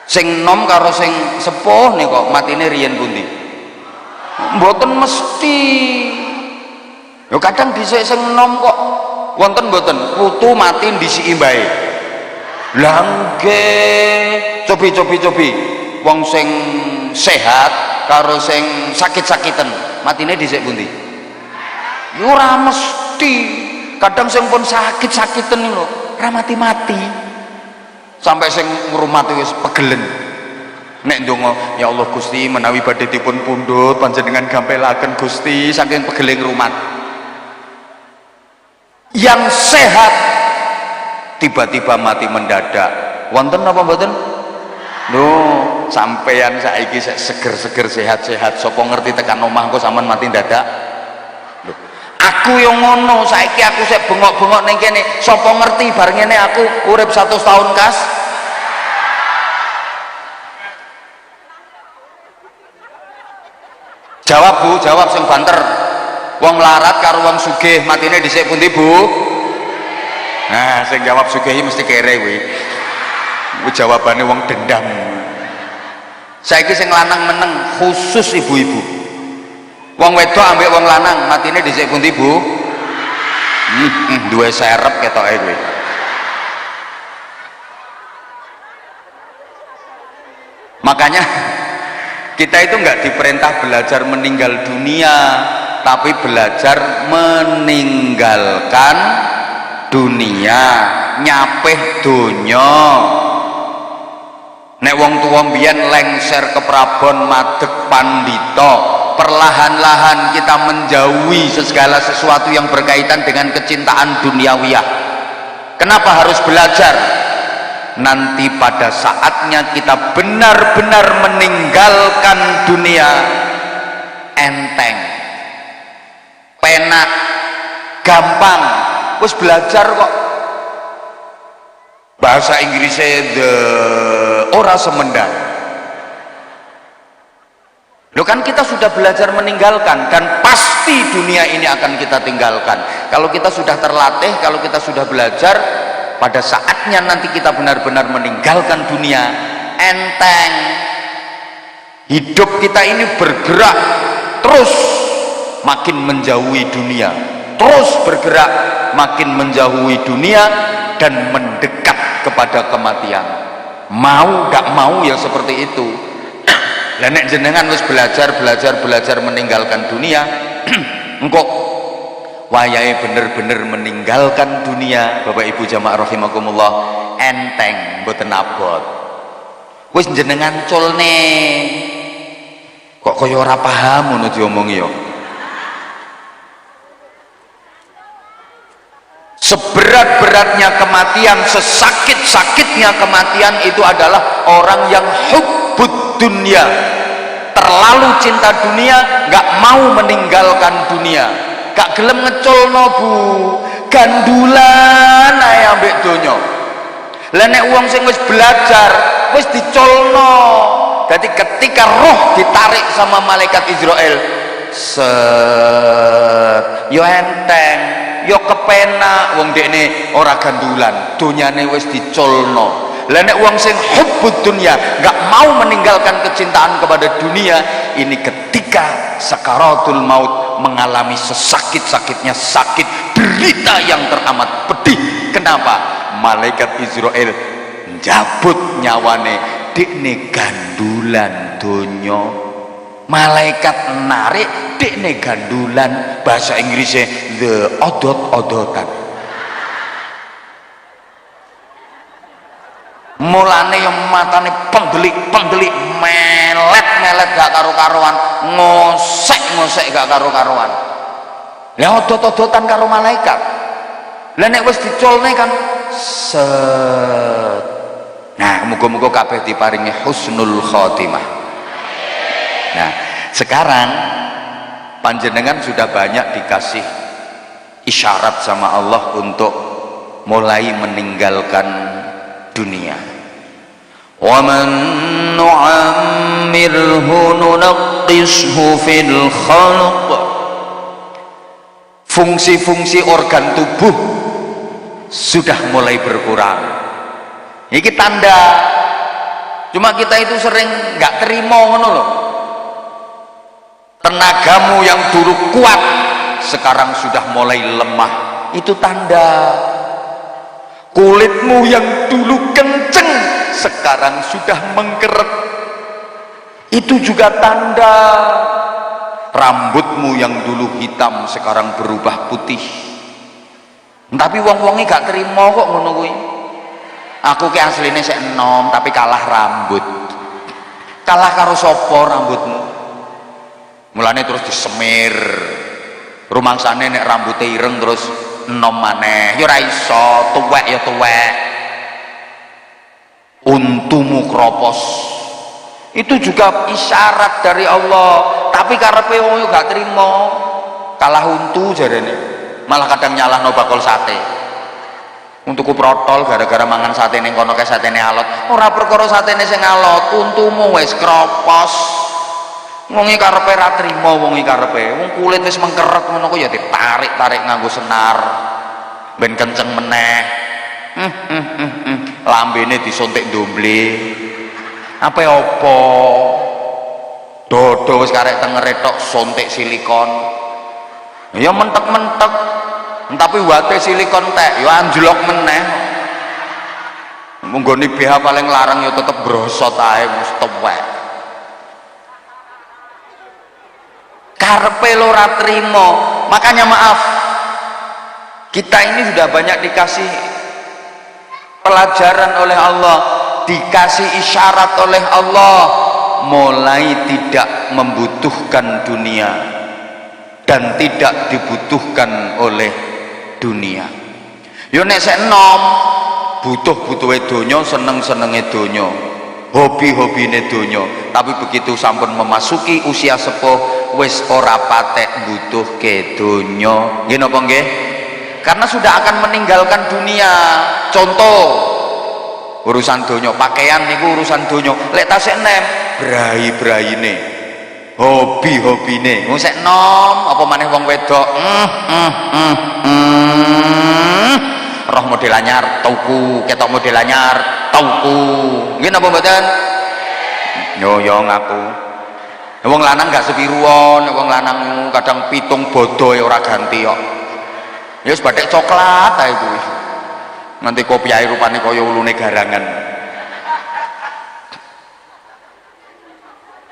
S1: Sing nom karo sing sepuh nih kok matine riyen pundi? Mboten mesti. Yo kadang dhisik sing nom kok wonten mboten putu mati ndisiki mbae. Lah nggih, cobi. Wong sing sehat karo sing sakit-sakiten matine dhisik pundi? Yo ora mesti. Kadang sing pun sakit-sakiten lho, ora mati-mati. Sampai sing ngrumati wis pegelen nek ndonga, ya Allah Gusti menawi badhe dipun pundhut panjenengan gampelaken Gusti saking pegele ngrumat. Yang sehat tiba-tiba mati mendadak wonten apa mboten? Lho sampeyan saiki seger-seger sehat-sehat sapa ngerti tekan omah kok sampean mati dadak? Lho aku yang ngono, saiki aku sik bengok-bengok ning kene, sapa ngerti bar ngene aku urip 100 tahun kas. Jawab Bu, jawab sing banter. Wong melarat karo wong sugih matine dhisik pundi Bu? Nah, sing jawab sugih mesti kere kuwi. Kuwi jawabane wong dendam. Saiki sing lanang meneng khusus ibu-ibu. Wong wedok ambek wong lanang matine dhisik pundi Bu? Duwe serep ketoke kuwi. Makanya kita itu nggak diperintah belajar meninggal dunia, tapi belajar meninggalkan dunia, nyapeh donya. Nek wong tuwa mbiyen lengser ke Prabon madeg pandito, perlahan-lahan kita menjauhi segala sesuatu yang berkaitan dengan kecintaan duniawiyah. Kenapa harus belajar? Nanti pada saatnya kita benar-benar meninggalkan dunia enteng, penak, gampang. Wis belajar kok bahasa Inggrisnya ora semendang. Loh kan kita sudah belajar meninggalkan, dan pasti dunia ini akan kita tinggalkan. Kalau kita sudah terlatih, kalau kita sudah belajar, pada saatnya nanti kita benar-benar meninggalkan dunia enteng. Hidup kita ini bergerak terus makin menjauhi dunia, terus bergerak makin menjauhi dunia dan mendekat kepada kematian. Mau gak mau ya seperti itu. Lah nek jenengan wis belajar meninggalkan dunia, engkau wayahe bener-bener meninggalkan dunia, Bapak Ibu jamaah rahimakumullah, enteng mboten abot. Wis jenengan culne kok kaya ora paham ngono diomongi ya. Seberat-beratnya kematian, sesakit-sakitnya kematian itu adalah orang yang hubbud dunia, terlalu cinta dunia, gak mau meninggalkan dunia, gak gelem ngeculno Bu, gandulan ae ambek donya. Lah nek wong sing wis belajar, wis diculno, Jadi ketika roh ditarik sama malaikat Israel, set yo enteng, yo kepenak, wong dekne ora gandulan, donyane wis diculno. Lah nek wong sing hubbud dunya, enggak mau meninggalkan kecintaan kepada dunia, ini ketika sakaratul maut mengalami sesakit-sakitnya sakit, derita yang teramat pedih. Kenapa? Malaikat Israel njabut nyawane, dekne gandulan donya. Malaikat narik, dekne gandulan, bahasa Inggrisnya the odot-odotan. Mulane yang matane penggelik melet gak karu-karuan, ngosek gak karu-karuan. Lah odot-odotan karo malaikat. Lah nek wis diculne kan set. Nah, muga-muga kabeh diparingi husnul khotimah. Nah, sekarang panjenengan sudah banyak dikasih isyarat sama Allah untuk mulai meninggalkan dunia. Wa man nu'ammirhu nunaqqishu fil khalq. Fungsi-fungsi organ tubuh sudah mulai berkurang. Ini tanda. Cuma kita itu sering nggak terima ngono loh. Tenagamu yang dulu kuat sekarang sudah mulai lemah. Itu tanda. Kulitmu yang dulu kenceng sekarang sudah mengkeret. Itu juga tanda. Rambutmu yang dulu hitam sekarang berubah putih. Tapi wong-wonge gak terima kok ngono kuwi. Aku ki asline sik enom tapi kalah rambut. Kalah karo sapa rambutmu? Mulane terus disemir. Rumangsane nek rambute ireng terus enom maneh. Ya ora iso, tuwek ya tuwek. Untumu kropos. Itu juga isyarat dari Allah. Tapi karepe wong yo gak terima. Kalah untu jarene. Malah kadang nyalahno bakul sate. Untuku protol gara-gara mangan sate ning kono kae satene alot. Ora perkara satene sing alot, untumu wis kropos. Wong iki karepe ra trima, wong iki karepe. Wong kulit wis mengkeret ngono kok ya ditarik-tarik nganggo senar. Ben kenceng meneh. Lambene disuntik ndomble. Apa opo? Dodo wis karek tengere tok suntik silikon. Ya mentek-mentek. Tapi wate silikon tek ya anjlok meneh. Munggone BH paling larang ya tetep brosot ae mesti tuwek. Karepe lo ora trimo. Makanya maaf. Kita ini sudah banyak dikasih pelajaran oleh Allah, dikasih isyarat oleh Allah, mulai tidak membutuhkan dunia dan tidak dibutuhkan oleh dunia. Yo nek sek enom butuh-butuhe donya, seneng-senenge donya, hobi-hobine donya, tapi begitu sampun memasuki usia sepuh wis ora patek butuhke donya. Nggih napa nggih? Karena sudah akan meninggalkan dunia. Contoh urusan donya, pakaian niku urusan donya. Lek tasik nem brai-braine, hobi-hobine. Wong sek nom apa maneh wong wedok. Roh model anyar tuku, ketok model anyar tuku. Nggih napa mboten? Yo ngaku. Wong lanang gak sepiruan, wong lanang kadang pitung bodoh ora ganti kok. Ya wis bathik coklat ae kuwi. Nanti kopiahe rupane kaya ulune garangan.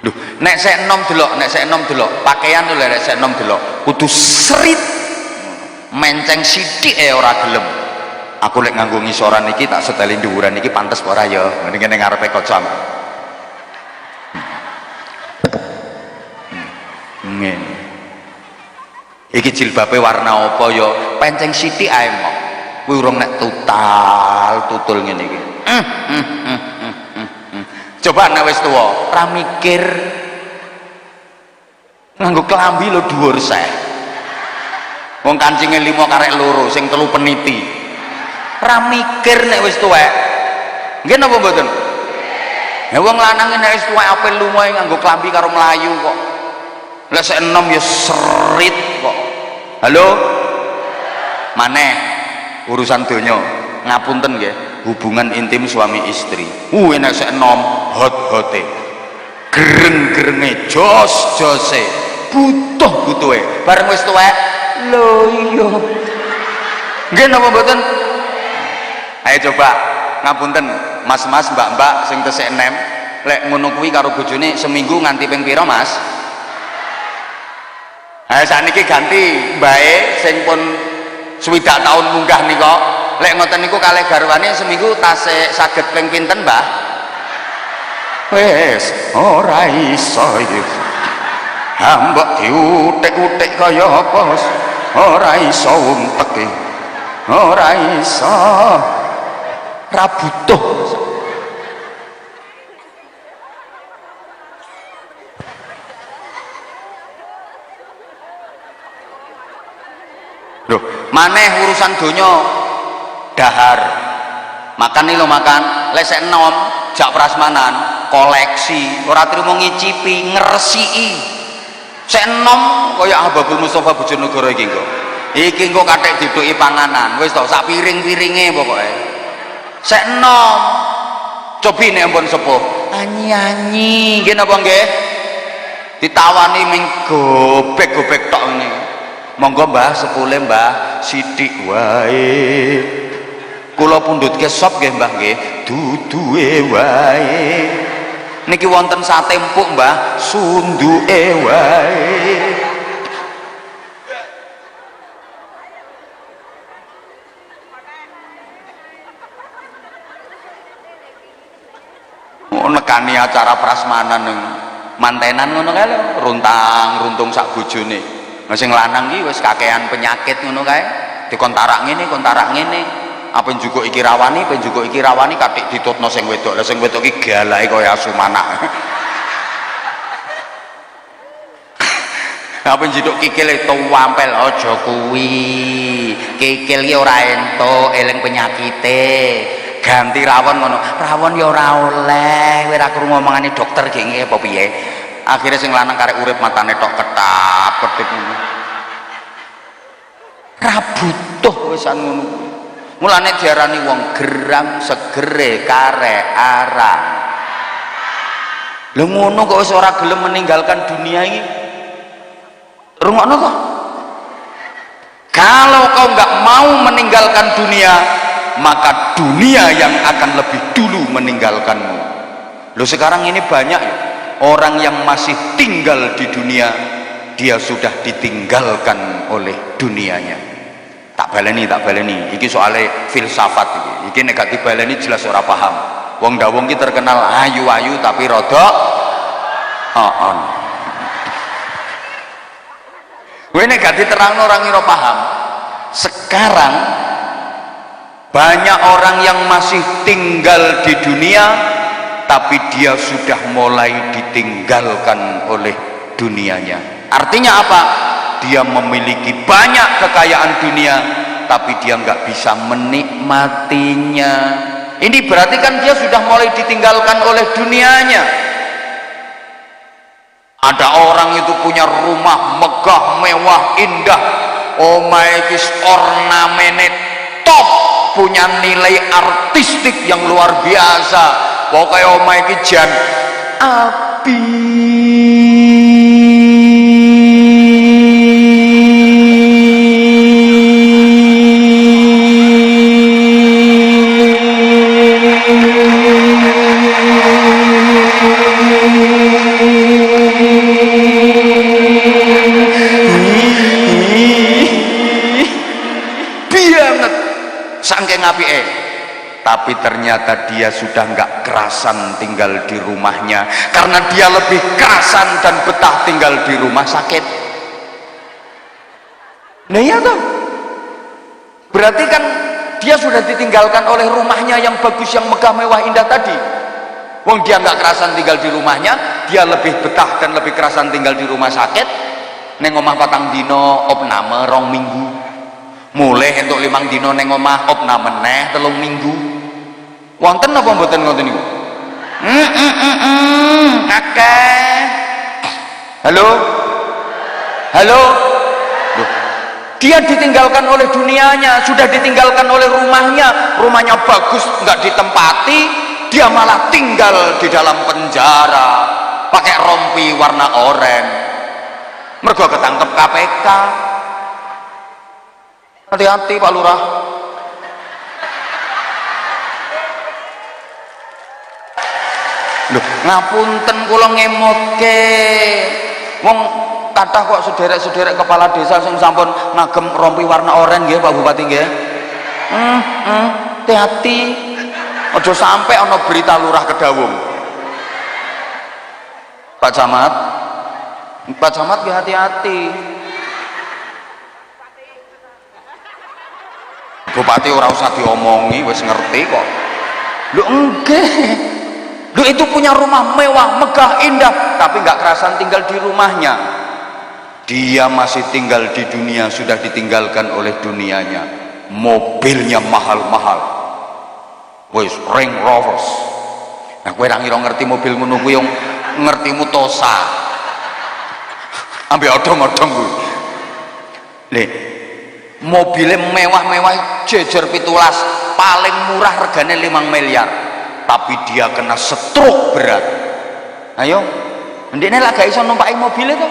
S1: Lho, nek sek enom delok, pakaian lho nek sek enom delok, kudu srit. Menceng sithik ora gelem. Aku lek nganggo ngisoran iki tak sedali dhuwuran iki pantes apa ora ya? Mending ning ngarepe kaca. Ngene. Iki jilbabe warna apa ya? Penceng sithik ae mok. Kuwi urung nek tutul ngene iki. Coba nek wis tuwa, ra mikir. Nganggo klambi lho dhuwur seh. Wong kancinge 5 karek loro, sing 3 peniti. Ra mikir nek wis tuwek. Nggih napa mboten? Ya wong lanang nek wis tuwek apel lunga nganggo klambi karo mlayu kok. Lah sik enom ya serit kok. Halo? Maneh urusan donya. Ngapunten nggih, hubungan intim suami istri. Nek sik enom hot-hote. Gereng-gerenge, jos-jose, butuh-butuhe. Bareng wis tuwek, lho iya. Nggih napa mboten? Ayo coba ngapunten mas-mas mbak-mbak sing tesih enem lek ngono kuwi karo bojone seminggu nganti ping pira mas? Ayo saniki ganti mbae sing pun 60 tahun munggah nika lek ngoten niku kalih garwane seminggu tasih saged ping pinten mbah? Wes ora iso iki hambok diutik-utik kaya apa ora iso untek ora iso ra butuh. Loh, maneh urusan donya dahar. Makan nih lo makan, lesek enom, jak prasmanan, koleksi, ora trimo ngicipi, ngresiki. Sek enom kaya Habibul Mustofa Bojonegoro iki kok. Iki engko kathek diduki panganan, wis to sak piring-piringe pokoke. Sek enom. Cobi nek ampun sepuh, anyi-anyi nggih napa nggih? Ditawani ming gobek-gobek tok ngene. Monggo Mbah sepule Mbah sithik wae. Kula pundhutke sop nggih Mbah nggih, duduhe wae. Niki wonten sate empuk Mbah, sunduke wae. Nekani acara prasmanan ning mantenan ngono kae lho, runtang-runtung sak bojone. Lah sing lanang iki wis kakean penyakit ngono kae, dikontarak ngene, kontarak ngene. Apa njukuk iki rawani, ben njukuk iki rawani katik ditutno sing wedok. Lah sing wedok iki galake kaya asu manak. Apa njiduk kikile tuwampel aja kuwi. Kikil ki ora entuk eling penyakite. Ganti rawon ngono. Rawon ya ora oleh. Kowe ora krungu omongane dokter ki nggih apa piye? Akhire sing lanang karek urip matane tok ketap-ketip ngono. Ra butuh wisan ngono. Mulane diarani wong gerang segere karek arang. Lha ngono kok wis ora gelem meninggalkan dunia ini. Rungokno kok. Kalau kau nggak mau meninggalkan dunia, maka dunia yang akan lebih dulu meninggalkanmu. Loh sekarang ini banyak ya orang yang masih tinggal di dunia, dia sudah ditinggalkan oleh dunianya. Tak baleni iki soalnya filsafat iki nek gak dibaleni jelas ora paham. Wong dawung iki terkenal ayu-ayu tapi rodok on. Kowe nek gak diterangno orang ngira paham. Sekarang banyak orang yang masih tinggal di dunia tapi dia sudah mulai ditinggalkan oleh dunianya. Artinya apa? Dia memiliki banyak kekayaan dunia tapi dia nggak bisa menikmatinya. Ini berarti kan dia sudah mulai ditinggalkan oleh dunianya. Ada orang itu punya rumah megah, mewah, indah, omahe iki ornamene top, punya nilai artistik yang luar biasa. Pokoknya omahe iki jan api. Tapi ternyata dia sudah nggak kerasan tinggal di rumahnya karena dia lebih kerasan dan betah tinggal di rumah sakit. Nah iya toh, berarti kan dia sudah ditinggalkan oleh rumahnya yang bagus, yang megah, mewah, indah tadi. Wong dia nggak kerasan tinggal di rumahnya, dia lebih betah dan lebih kerasan tinggal di rumah sakit. Neng omah patang dino opname 2 minggu, mulai untuk 5 dino neng omah opname meneh 3 minggu. Wonten apa mboten ngoten niku? Akeh. Halo? Halo? Loh, dia ditinggalkan oleh dunianya, sudah ditinggalkan oleh rumahnya. Rumahnya bagus, nggak ditempati, dia malah tinggal di dalam penjara pakai rompi warna oranye. Mergo ketangkep KPK. Hati-hati Pak Lurah. Loh, ngapunten kula ngemotke. Wong kathah kok sederek-sederek kepala desa sing sampun ngagem rompi warna oranye nggih Pak Bupati nggih. Hati-hati. Aja sampai ana berita lurah kedawung. Pak Camat. Pak Camat nggih hati-hati. Bupati ora usah diomongi, wis ngerti kok. Lho enggak. Lho itu punya rumah mewah, megah, indah, tapi nggak kerasan tinggal di rumahnya. Dia masih tinggal di dunia, sudah ditinggalkan oleh dunianya. Mobilnya mahal-mahal. Wis Range Rovers. Nah, kowe ra ngira ngerti mobil ngono kuwi yang ngertimu Tosa. Ambek odong-odong kuwi. Le, mobilnya mewah-mewah jejer 17, paling murah regane 5 miliar. Tapi dia kena stroke berat. Ayo, ndekne lak gak iso numpaki mobil itu.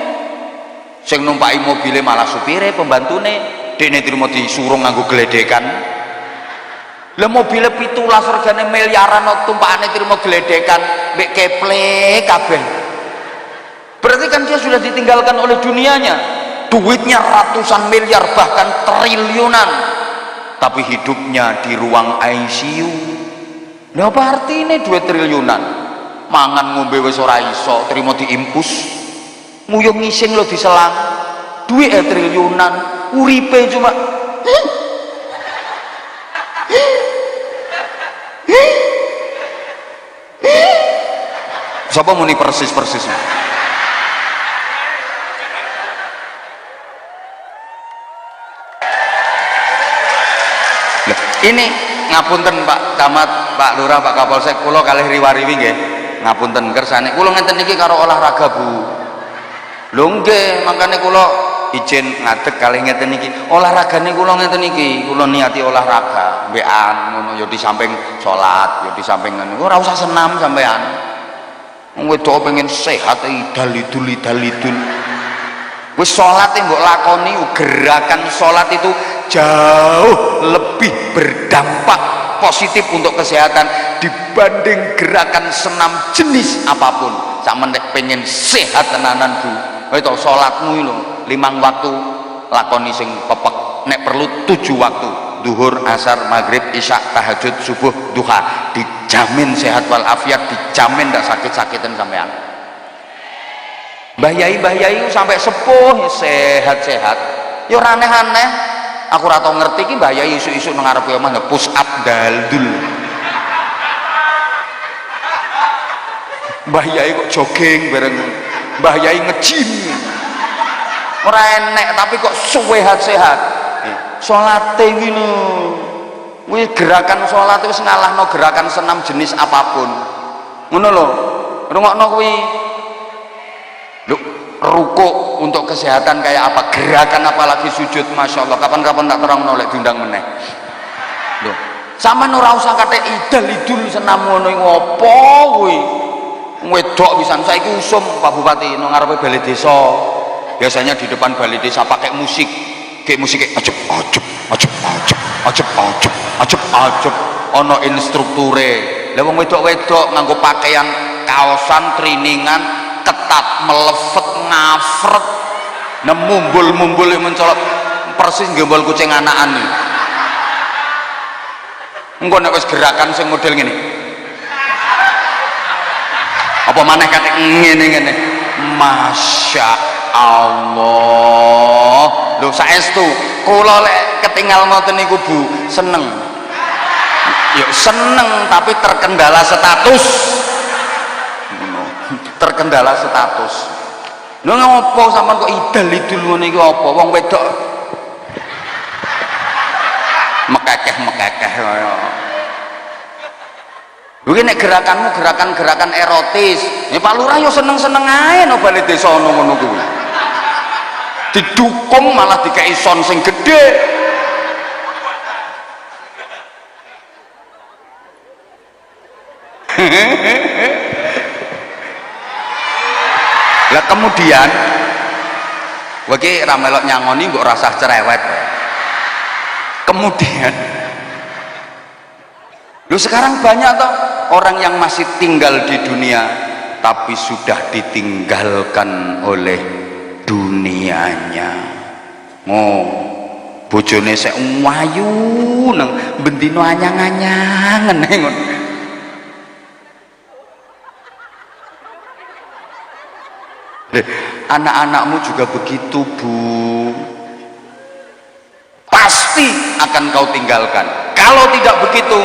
S1: Sing numpaki mobilnya malah supire, pembantune, dene trimo disuruh nganggo gledekan. Lah mobilnya 17 regane miliaran, tumpakane trimo gledekan, mbek keple kabeh. Berarti kan dia sudah ditinggalkan oleh dunianya. Duitnya ratusan miliar, bahkan triliunan, tapi hidupnya di ruang ICU. Nah, apa artinya duit triliunan? Mangan ngombe wis ora iso, trimo diimpus, nguyuh ngising lo diselang, duit triliunan, uripe cuma siapa muni persis. Ini ngapunten Pak Camat, Pak Lurah, Pak Kapolsek, kula kalih riwariwi nggih. Ngapunten kersane kula ngenten iki karo olahraga, Bu. Lho nggih, makane kula izin ngadeg kalih ngeten iki. Olahragane kula ngenten iki, kula niati olahraga, mbekan ngono ya di samping salat, ya di samping ngono. Ora usah senam sampean. Wong wedok pengen sehat idal-idul. Wis salate mbok lakoni, gerakan salat itu jauh lebih berdampak positif untuk kesehatan dibanding gerakan senam jenis apapun. Sampeyan nek pengen sehat tenanan, Bu, itu salatmu lho 5 waktu lakoni sing pepek, nek perlu 7 waktu, duhur, asar, maghrib, isya, tahajud, subuh, duha, dijamin sehat walafiat, dijamin ndak sakit-sakitan sampean. Mbah Yai sampai sepuh sehat-sehat. Yo aneh-aneh. Aku ora tau ngerti iki Mbah Yai isu-isu nang ngarepe omah push up daldul. Mbah Yai kok jogging bareng Mbah Yai nge-gym. Ora enek tapi kok sehat-sehat. Salate iki lho. Kuwi gerakan salat wis ngalahno gerakan senam jenis apapun. Ngono lho. Rungokno kuwi. Loh, rukuk untuk kesehatan kayak apa, gerakan apalagi sujud, masya Allah. Kapan-kapan tak terang nolak diundang meneh. Loh, sama ora usah kate idal-idul senam ngono iku apa kuwi. Wedok pisan saiki usum Pak Bupati nang ngarepe balai desa. Biasanya di depan balai desa pakai musik. Kayak musiknya ajep. Ono instrukture. Lah wong wedok-wedok nganggo pakaian kaosan triningan ketat, melefet, ngafret, mumbul yang mencolok persis gembol kucing anakan nih. Engko nek wis gerakan sing model ngene. Apa maneh kate ngene. Masya Allah. Lho saestu kula lek ketinggal ngoten niku Bu, seneng. Ya seneng tapi terkendala status. Terkendala status. Lho ngopo sampean kok idal-idul ngene iki apa? Wong wedok mekekeh kaya. Mungkin nek gerakanmu gerakan-gerakan erotis, ya Pak Lurah yo seneng-seneng ae no bali desa ngono kuwi. Didukung malah dikei son sing gede. Lah kemudian wagi ramelok nyangoni mbok rasah cerewet. Kemudian lu sekarang banyak toh orang yang masih tinggal di dunia tapi sudah ditinggalkan oleh dunianya. Oh, bojone sek wayu nang bendino anyang-anyangen ngono. Anak-anakmu juga begitu, Bu. Pasti akan kau tinggalkan. Kalau tidak begitu,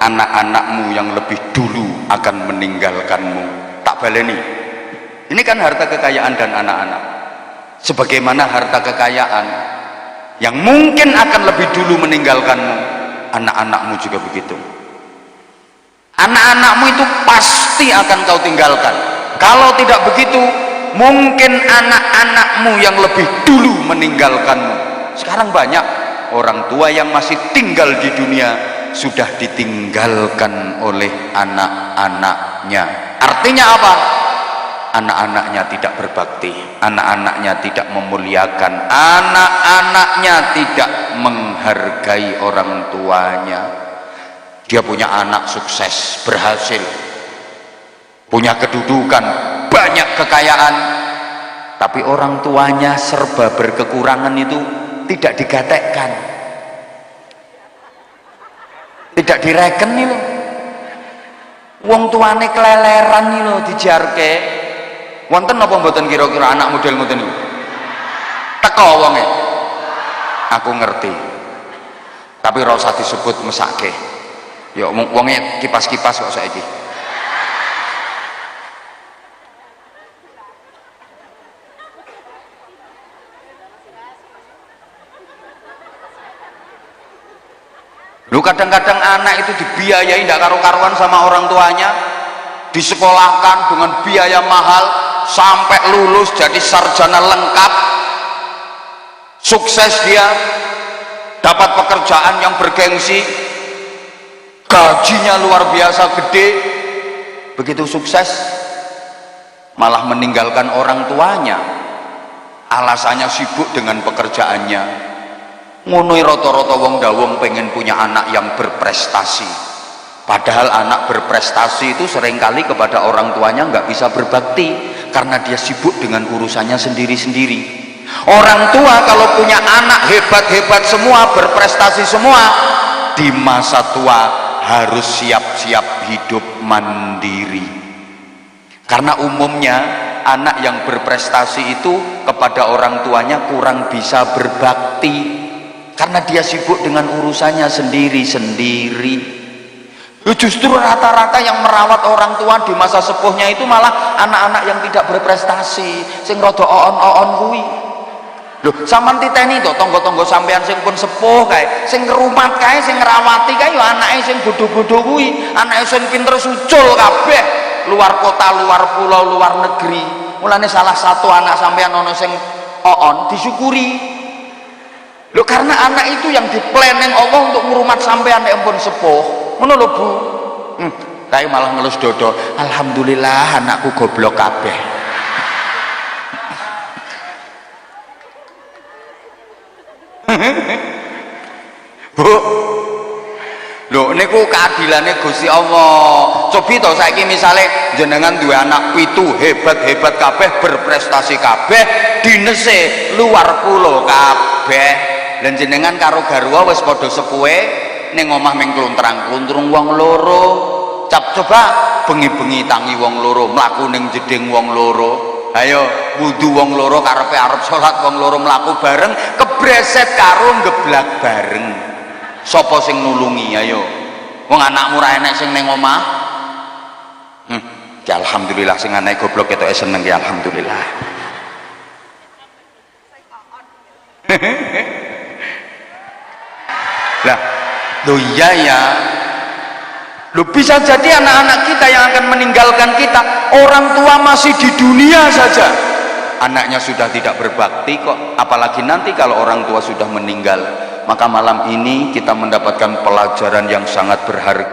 S1: anak-anakmu yang lebih dulu akan meninggalkanmu. Tak baleni. Ini kan harta kekayaan dan anak-anak. Sebagaimana harta kekayaan yang mungkin akan lebih dulu meninggalkanmu, anak-anakmu juga begitu. Anak-anakmu itu pasti akan kau tinggalkan. Kalau tidak begitu, mungkin anak-anakmu yang lebih dulu meninggalkanmu. Sekarang banyak orang tua yang masih tinggal di dunia sudah ditinggalkan oleh anak-anaknya. Artinya apa? Anak-anaknya tidak berbakti, anak-anaknya tidak memuliakan, anak-anaknya tidak menghargai orang tuanya. Dia punya anak sukses, berhasil, punya kedudukan, banyak kekayaan, tapi orang tuanya serba berkekurangan, itu tidak digatekkan, tidak direken nih loh. Wong tuane keleleran nih loh, dijarke. Wonten apa mboten kira-kira anak model ngoten niku? Teko wonge. Aku ngerti. Tapi ora usah disebut mesake. Ya wonge kipas-kipas kok saiki. Lu kadang-kadang anak itu dibiayai tidak karu-karuan sama orang tuanya, disekolahkan dengan biaya mahal sampai lulus jadi sarjana lengkap, sukses dia, dapat pekerjaan yang bergengsi, gajinya luar biasa gede. Begitu sukses malah meninggalkan orang tuanya, alasannya sibuk dengan pekerjaannya. Ngunui rata-rata wong dawong pengen punya anak yang berprestasi, padahal anak berprestasi itu seringkali kepada orang tuanya nggak bisa berbakti karena dia sibuk dengan urusannya sendiri-sendiri. Orang tua kalau punya anak hebat-hebat semua, berprestasi semua, di masa tua harus siap-siap hidup mandiri. Karena umumnya anak yang berprestasi itu kepada orang tuanya kurang bisa berbakti karena dia sibuk dengan urusannya sendiri-sendiri. Justru rata-rata yang merawat orang tua di masa sepuhnya itu malah anak-anak yang tidak berprestasi, sing rada oon-oon kuwi. Lho, sampean titeni to tangga-tangga sampean sing pun sepuh kae, sing ngrumat kae, sing ngrawati kae ya anake sing bodho-bodho kuwi, anake sing pinter sucul kabeh, luar kota, luar pulau, luar negeri. Mulane salah satu anak sampean ono sing oon disyukuri. Lho, karena anak itu yang diplanning Allah untuk ngrumat sampean nek pun sepuh. Ngono lho, Bu. Kayak malah ngelus dodo. Alhamdulillah anakku goblok kabeh. Bu. Lho niku keadilane Gusti Allah. Cobi to saiki misale jenengan duwe anak 7 hebat-hebat kabeh, berprestasi kabeh, dinese luar pulau kabeh. Lan jenengan karo garwa wis padha sepuhe ning omah ming kluntrang-kluntrung wong loro. Coba bengi-bengi tangi wong loro, mlaku ning jeding wong loro. Ayo wudu wong loro karepe arep salat wong loro mlaku bareng, kebreset karo ngeblak bareng. Sapa sing nulungi? Ayo. Wong anakmu ra enek sing ning omah. Ya alhamdulillah sing anake goblok ketoke seneng ya alhamdulillah. Lah, loh iya ya. Loh, bisa jadi anak-anak kita yang akan meninggalkan kita, orang tua masih di dunia saja, anaknya sudah tidak berbakti kok, apalagi nanti kalau orang tua sudah meninggal. Maka malam ini kita mendapatkan pelajaran yang sangat berharga.